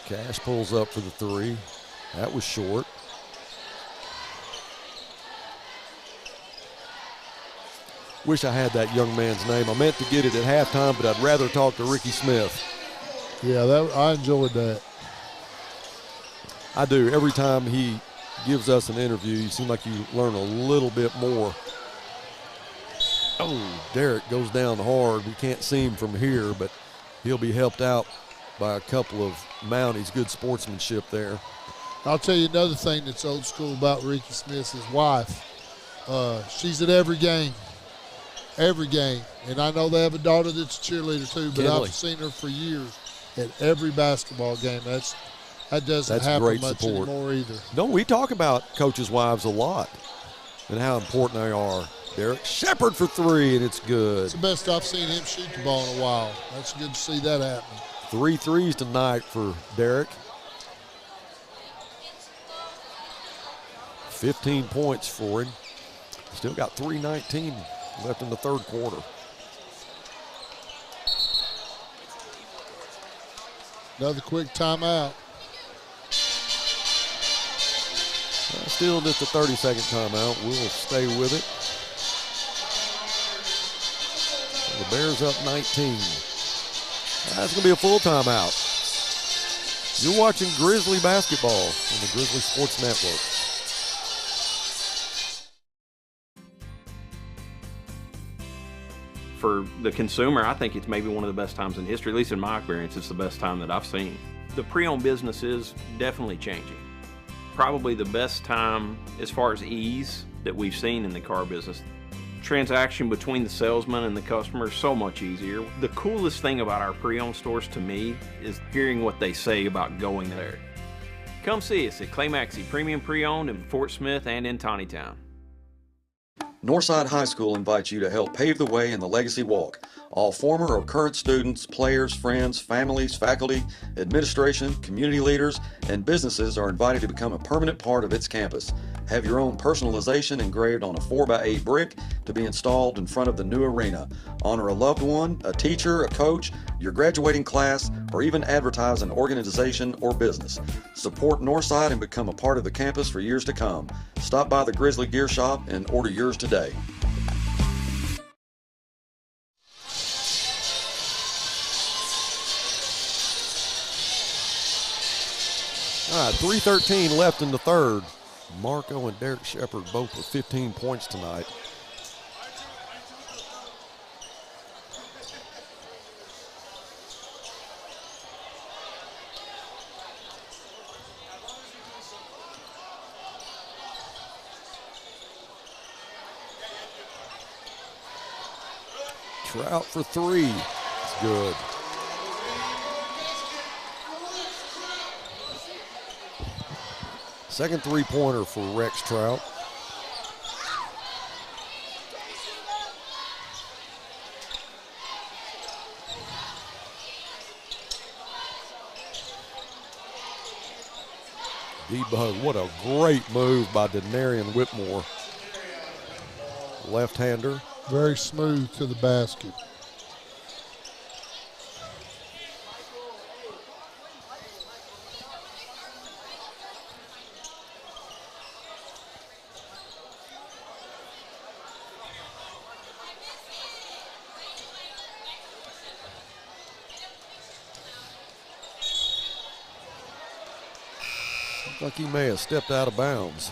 S1: Cash pulls up for the 3. That was short. Wish I had that young man's name. I meant to get it at halftime, but I'd rather talk to Ricky Smith.
S2: Yeah, I enjoyed that.
S1: I do. Every time he gives us an interview, you seem like you learn a little bit more. Oh, Derek goes down hard. We can't see him from here, but he'll be helped out by a couple of Mounties. Good sportsmanship there.
S2: I'll tell you another thing that's old school about Ricky Smith's his wife. She's at every game. Every game. And I know they have a daughter that's a cheerleader too, but
S1: Kinley.
S2: I've seen her for years at every basketball game. That doesn't happen
S1: great
S2: much
S1: support
S2: anymore either.
S1: No, we talk about coaches' wives a lot and how important they are. Derek Shepard for three, and it's good.
S2: It's the best I've seen him shoot the ball in a while. That's good to see that happening.
S1: 3 threes tonight for Derek. 15 points for him. Still got 3:19 left in the third quarter.
S2: Another quick timeout.
S1: Still just a 30-second timeout. We'll stay with it. The Bears up 19. That's going to be a full timeout. You're watching Grizzly basketball on the Grizzly Sports Network.
S9: For the consumer, I think it's maybe one of the best times in history, at least in my experience, it's the best time that I've seen. The pre-owned business is definitely changing. Probably the best time as far as ease that we've seen in the car business. Transaction between the salesman and the customer is so much easier. The coolest thing about our pre-owned stores to me is hearing what they say about going there. Come see us at Clay Maxey Premium Pre-Owned in Fort Smith and in Tawnytown.
S12: Northside High School invites you to help pave the way in the Legacy Walk. All former or current students, players, friends, families, faculty, administration, community leaders, and businesses are invited to become a permanent part of its campus. Have your own personalization engraved on a 4x8 brick to be installed in front of the new arena. Honor a loved one, a teacher, a coach, your graduating class, or even advertise an organization or business. Support Northside and become a part of the campus for years to come. Stop by the Grizzly Gear Shop and order yours today.
S1: All right, 3:13 left in the third. Marco and Derek Shepard both with 15 points tonight. Trout for three. It's good. Second three-pointer for Rex Trout. D-Bug, what a great move by Denarian Whitmore. Left-hander.
S2: Very smooth to the basket.
S1: Like he may have stepped out of bounds.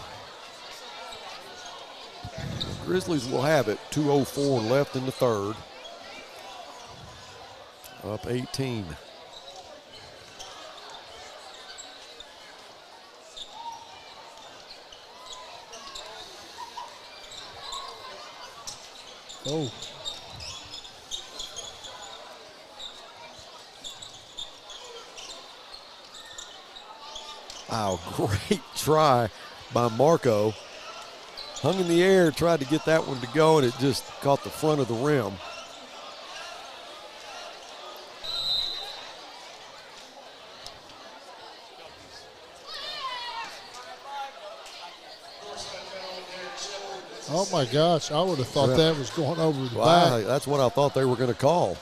S1: The Grizzlies will have it. 2:04 left in the third. Up 18.
S2: Oh.
S1: Wow, great try by Marco. Hung in the air, tried to get that one to go, and it just caught the front of the rim.
S2: Oh my gosh, I would have thought that was going over the
S1: Wow,
S2: back.
S1: that's what I thought they were going to call.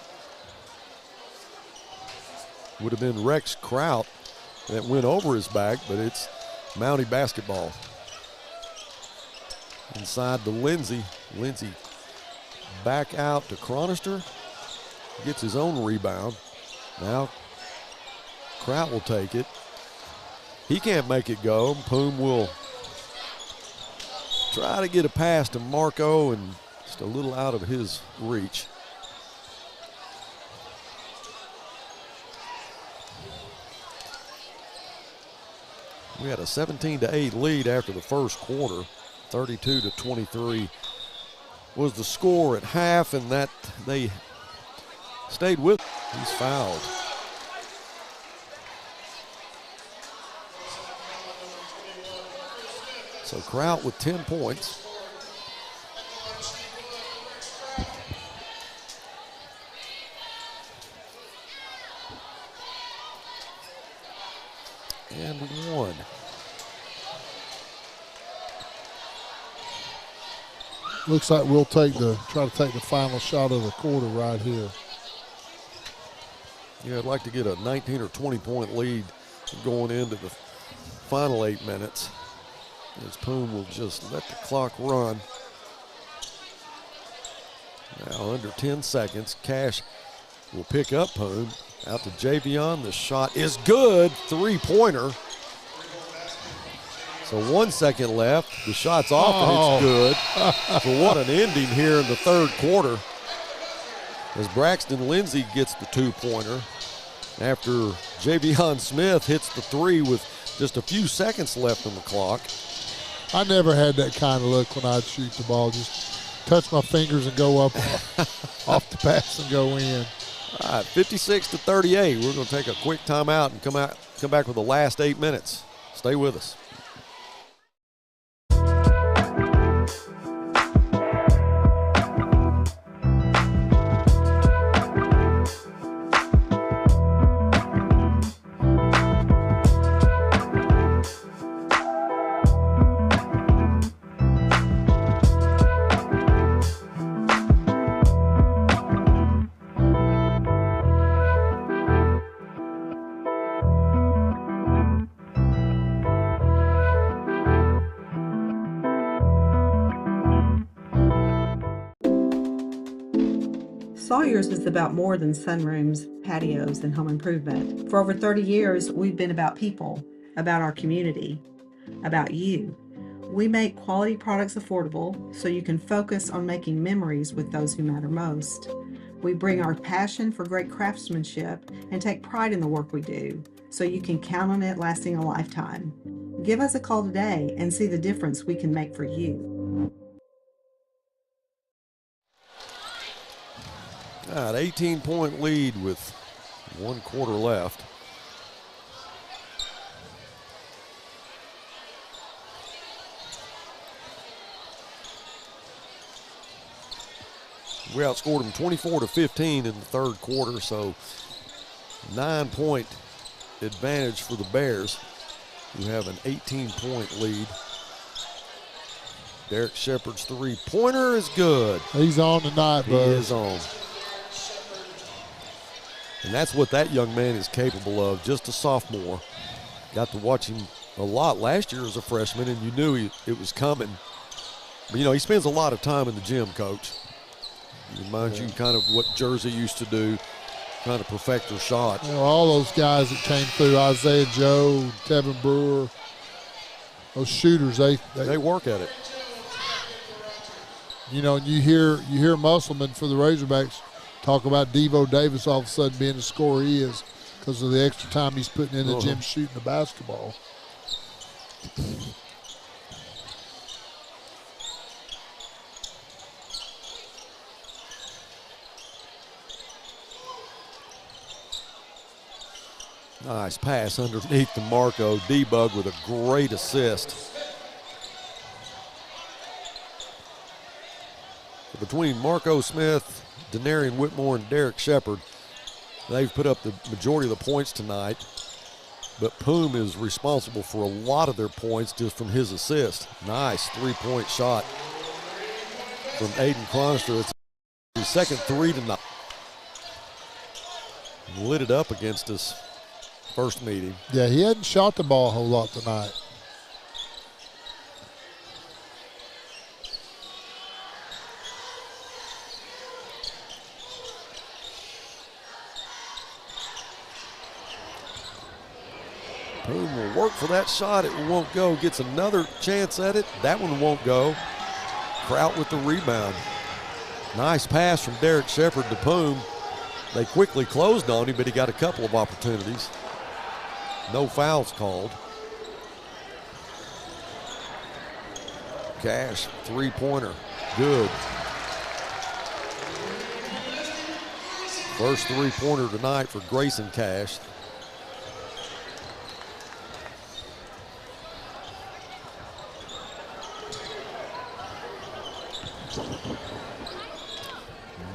S1: Would have been Rex Kraut that went over his back, but it's Mountie basketball. Inside to Lindsey. Lindsey back out to Chronister. Gets his own rebound. Now Kraut will take it. He can't make it go. Poom will try to get a pass to Marco and Just a little out of his reach. We had a 17-8 lead after the first quarter. 32-23 was the score at half, and that they stayed with. He's fouled. So Kraut with 10 points. And one.
S2: Looks like we'll try to take the final shot of the quarter right here.
S1: Yeah, I'd like to get a 19 or 20 point lead going into the final 8 minutes. As Poom will just let the clock run. Now under 10 seconds, Cash will pick up Poom. Out to Javion, the shot is good, 3-pointer. So 1 second left, the shot's off and it's good. So what an ending here in the third quarter. As Braxton Lindsay gets the 2-pointer after Javion Smith hits the 3 with just a few seconds left on the clock.
S2: I never had that kind of luck when I'd shoot the ball. Just touch my fingers and go up off the pass and go in.
S1: All right, 56-38. We're going to take a quick timeout and come back with the last 8 minutes. Stay with us.
S10: Sawyer's is about more than sunrooms, patios, and home improvement. For over 30 years, we've been about people, about our community, about you. We make quality products affordable so you can focus on making memories with those who matter most. We bring our passion for great craftsmanship and take pride in the work we do so you can count on it lasting a lifetime. Give us a call today and see the difference we can make for you.
S1: All right, 18-point lead with 1 quarter left. We outscored them 24-15 in the third quarter, so 9-point advantage for the Bears, who have an 18-point lead. Derek Shepard's 3-pointer is good.
S2: He's on tonight, bud.
S1: He is on. And that's what that young man is capable of, just a sophomore. Got to watch him a lot last year as a freshman, and you knew it was coming. But, you know, he spends a lot of time in the gym, Coach. He reminds you kind of what Jersey used to do, kind of perfect their shot.
S2: You know, all those guys that came through, Isaiah Joe, Tevin Brewer, those shooters, they
S1: work at it.
S2: You know, and you hear Musselman for the Razorbacks talk about Devo Davis all of a sudden being the scorer he is because of the extra time he's putting in the gym shooting the basketball.
S1: Nice pass underneath to Marco. D-Bug with a great assist. Between Marco Smith, Denarian Whitmore, and Derek Shepard, they've put up the majority of the points tonight. But Poom is responsible for a lot of their points just from his assist. Nice 3-point shot from Aiden Cronster. It's his second 3 tonight. Lit it up against us first meeting.
S2: Yeah, he hadn't shot the ball a whole lot tonight.
S1: Poom will work for that shot. It won't go. Gets another chance at it. That one won't go. Kraut with the rebound. Nice pass from Derek Shepard to Poom. They quickly closed on him, but he got a couple of opportunities. No fouls called. Cash, three-pointer, good. First three-pointer tonight for Grayson Cash.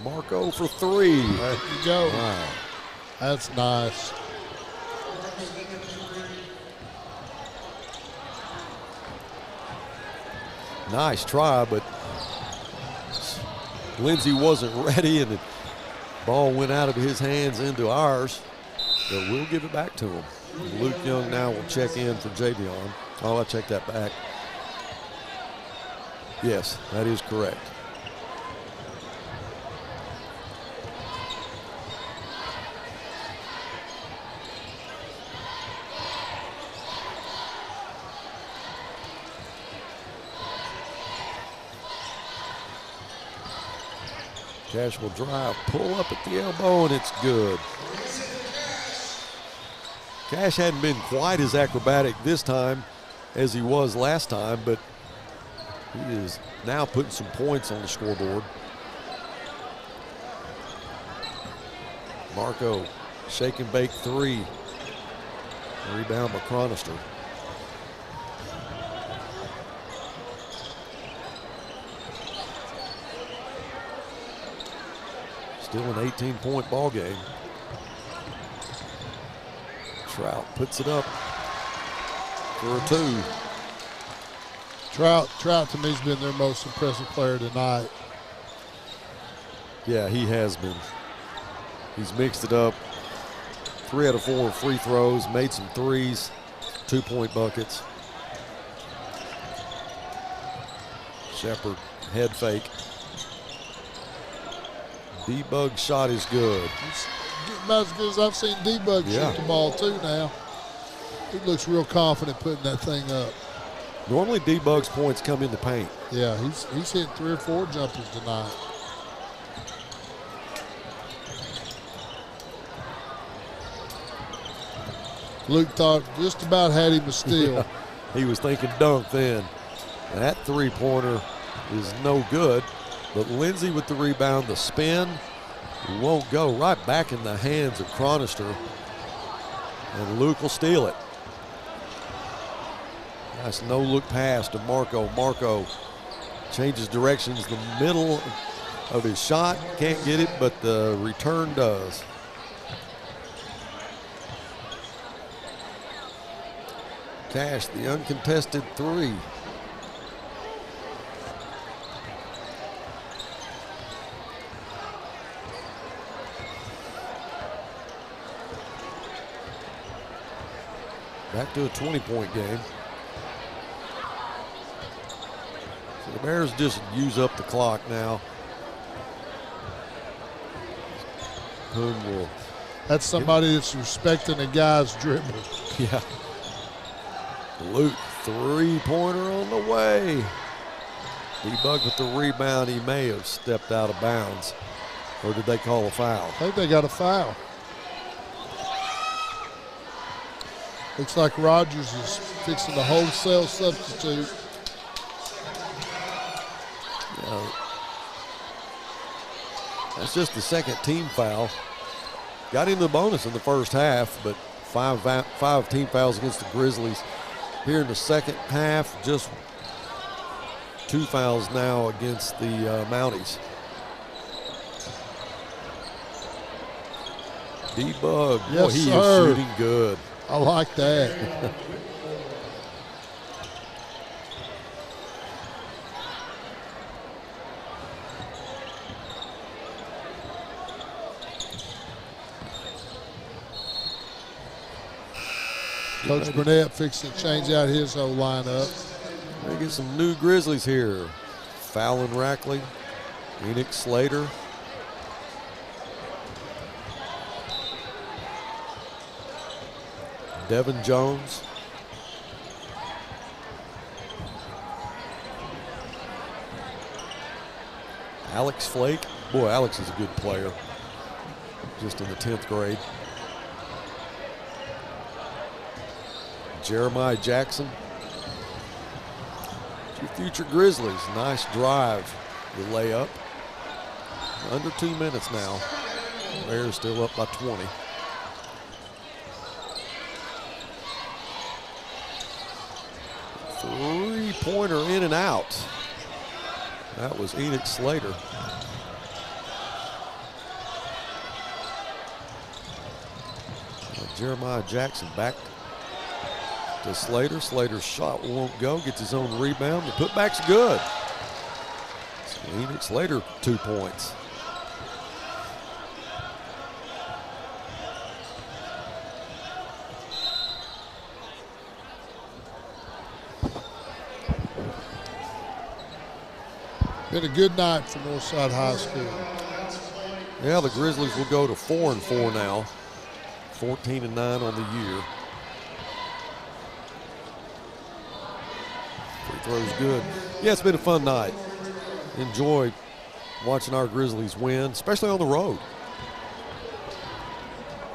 S1: Marco for three.
S2: There you go.
S1: Wow.
S2: That's nice.
S1: Nice try, but Lindsey wasn't ready, and the ball went out of his hands into ours. But we'll give it back to him. Luke Young now will check in for Javion. Oh, I checked that back. Yes, that is correct. Cash will drive, pull up at the elbow, and it's good. Cash hadn't been quite as acrobatic this time as he was last time, but he is now putting some points on the scoreboard. Marco, shake and bake three. Rebound by Chronister. Still an 18-point ball game. Trout puts it up for a two.
S2: Trout to me has been their most impressive player tonight.
S1: Yeah, he has been. He's mixed it up. 3 out of 4 free throws, made some threes, 2-point buckets. Shepard, head fake. D-Bug shot is good.
S2: It's about as good as I've seen D-Bug shoot the ball too now. He looks real confident putting that thing up.
S1: Normally D-Bug's points come in the paint.
S2: Yeah, he's hit 3 or 4 jumpers tonight. Luke thought just about had him a steal.
S1: Yeah, he was thinking dunk then. That three-pointer is no good. But Lindsey with the rebound, the spin won't go, right back in the hands of Chronister. And Luke will steal it. Nice no-look pass to Marco. Marco changes directions the middle of his shot. Can't get it, but the return does. Cash, the uncontested three. Back to a 20-point game. So the Bears just use up the clock now. Poom will.
S2: That's somebody that's respecting a guy's dribble.
S1: Yeah. Luke, three-pointer on the way. D-Bug with the rebound. He may have stepped out of bounds. Or did they call a foul?
S2: I think they got a foul. Looks like Rogers is fixing a wholesale substitute.
S1: Yeah. That's just the second team foul. Got him the bonus in the first half, but five team fouls against the Grizzlies. Here in the second half, just 2 fouls now against the Mounties. D-Bug,
S2: yes,
S1: he
S2: sir.
S1: is shooting good.
S2: I like that. Coach Burnett fixing to change out his whole lineup.
S1: We get some new Grizzlies here. Fallon Rackley, Phoenix Slater. Devin Jones. Alex Flake. Boy, Alex is a good player. Just in the 10th grade. Jeremiah Jackson. Your future Grizzlies. Nice drive. The layup. Under 2 minutes now. Bears still up by 20. Three-pointer in and out. That was Enoch Slater. Jeremiah Jackson back to Slater. Slater's shot won't go. Gets his own rebound. The putback's good. So Enoch Slater, 2 points.
S2: Been a good night for Northside High School.
S1: Yeah, the Grizzlies will go to 4-4 now. 14-9 on the year. Free throw's good. Yeah, it's been a fun night. Enjoy watching our Grizzlies win, especially on the road.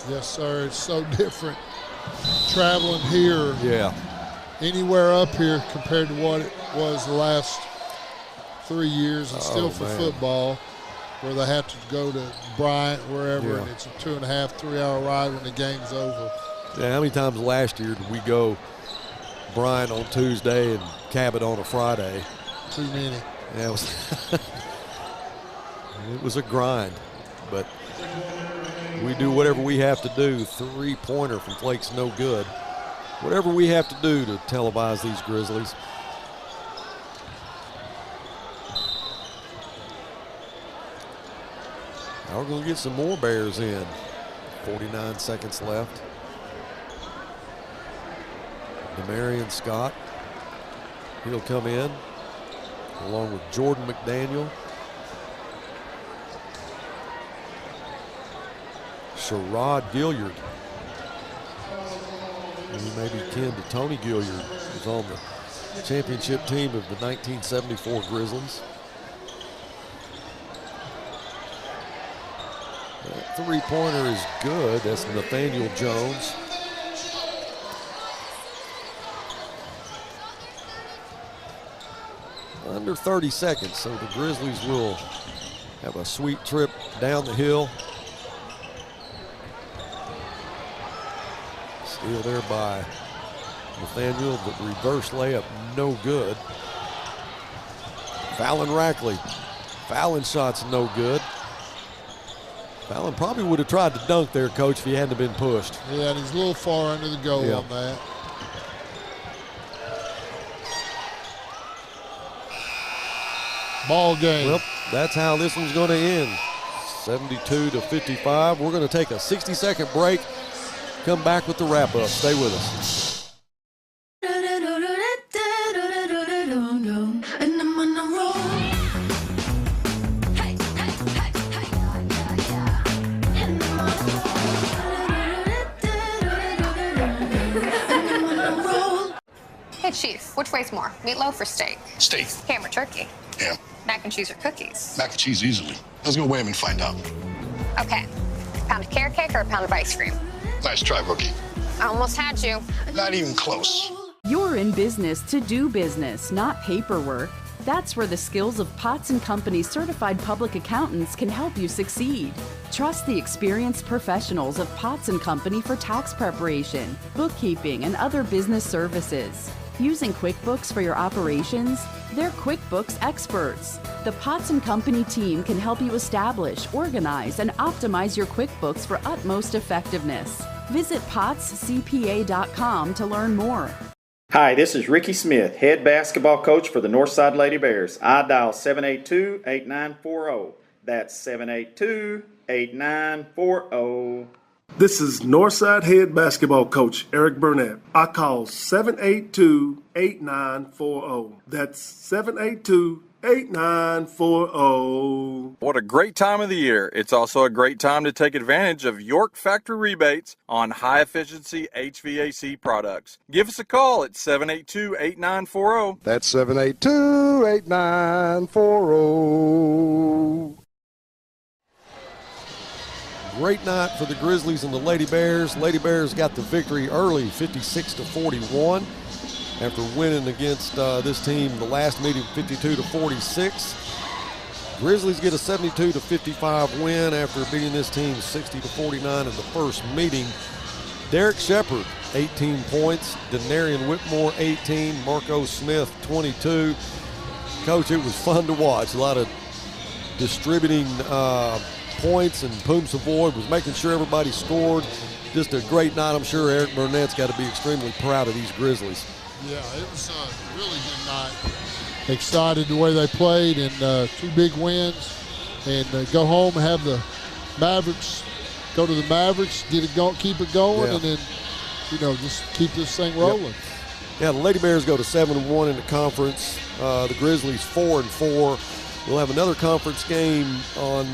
S2: Yes, sir. It's so different traveling here.
S1: Yeah.
S2: Anywhere up here compared to what it was the last 3 years, and still for football, where they have to go to Bryant, wherever, and it's a 2.5, 3 hour ride when the game's over.
S1: Yeah, how many times last year did we go Bryant on Tuesday and Cabot on a Friday?
S2: Too many.
S1: Yeah, it was a grind, but we do whatever we have to do. Three-pointer from Flake's no good. Whatever we have to do to televise these Grizzlies. Now we're going to get some more Bears in. 49 seconds left. Demarion Scott. He'll come in along with Jordan McDaniel. Sherrod Gilliard. And he may be kin to Tony Gilliard, who's on the championship team of the 1974 Grizzlies. That three-pointer is good. That's Nathaniel Jones. Under 30 seconds, so the Grizzlies will have a sweet trip down the hill. Steal there by Nathaniel, but reverse layup no good. Fallon Rackley. Fallon shot's no good. Fallon probably would have tried to dunk there, Coach, if he hadn't been pushed.
S2: Yeah, and he's a little far under the goal on that. Ball game.
S1: Well, that's how this one's going to end. 72-55. We're going to take a 60-second break. Come back with the wrap-up. Stay with us.
S3: Hey, Chief, which weighs more, meatloaf or steak?
S4: Steak.
S3: Ham or turkey?
S4: Ham.
S3: Mac and cheese or cookies?
S4: Mac and cheese easily. Let's go weigh him and find out.
S3: Okay. Pound of carrot cake or a pound of ice cream?
S4: Nice try, rookie.
S3: I almost had you.
S4: Not even close.
S5: You're in business to do business, not paperwork. That's where the skills of Potts & Company certified public accountants can help you succeed. Trust the experienced professionals of Potts & Company for tax preparation, bookkeeping, and other business services. Using QuickBooks for your operations? They're QuickBooks experts. The Potts & Company team can help you establish, organize, and optimize your QuickBooks for utmost effectiveness. Visit pottscpa.com to learn more.
S6: Hi, this is Ricky Smith, head basketball coach for the Northside Lady Bears. I dial 782-8940. That's 782-8940.
S7: This is Northside head basketball coach Eric Burnett. I call 782-8940. That's 782-8940.
S8: What a great time of the year. It's also a great time to take advantage of York factory rebates on high-efficiency HVAC products. Give us a call at 782-8940.
S13: That's 782-8940.
S1: Great night for the Grizzlies and the Lady Bears. Lady Bears got the victory early, 56-41, after winning against this team the last meeting, 52-46. Grizzlies get a 72-55 win after beating this team 60-49 in the first meeting. Derek Shepard, 18 points. Denarian Whitmore, 18. Marco Smith, 22. Coach, it was fun to watch. A lot of distributing points, and Poom Savoy was making sure everybody scored. Just a great night. I'm sure Eric Burnett's got to be extremely proud of these Grizzlies.
S2: Yeah, it was a really good night. Excited the way they played, and 2 big wins, and go home and have the Mavericks, go to the Mavericks, get it going, keep it going, and then, just keep this thing rolling.
S1: Yeah, the Lady Bears go to 7-1 in the conference. The Grizzlies 4-4. We'll have another conference game on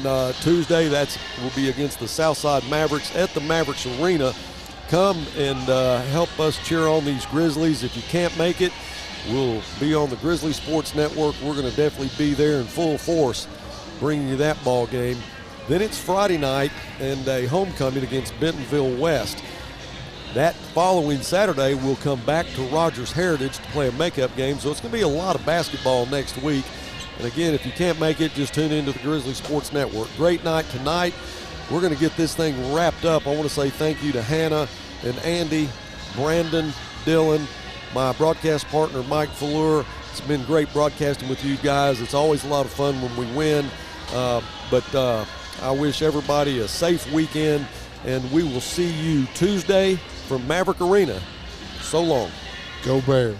S1: Tuesday. That will be against the Southside Mavericks at the Mavericks Arena. Come and help us cheer on these Grizzlies. If you can't make it, we'll be on the Grizzly Sports Network. We're going to definitely be there in full force, bringing you that ball game. Then it's Friday night and a homecoming against Bentonville West. That following Saturday, we'll come back to Rogers Heritage to play a makeup game. So it's going to be a lot of basketball next week. And again, if you can't make it, just tune into the Grizzly Sports Network. Great night tonight. We're going to get this thing wrapped up. I want to say thank you to Hannah and Andy, Brandon, Dylan, my broadcast partner, Mike Fleur. It's been great broadcasting with you guys. It's always a lot of fun when we win. But I wish everybody a safe weekend, and we will see you Tuesday from Maverick Arena. So long.
S2: Go Bears.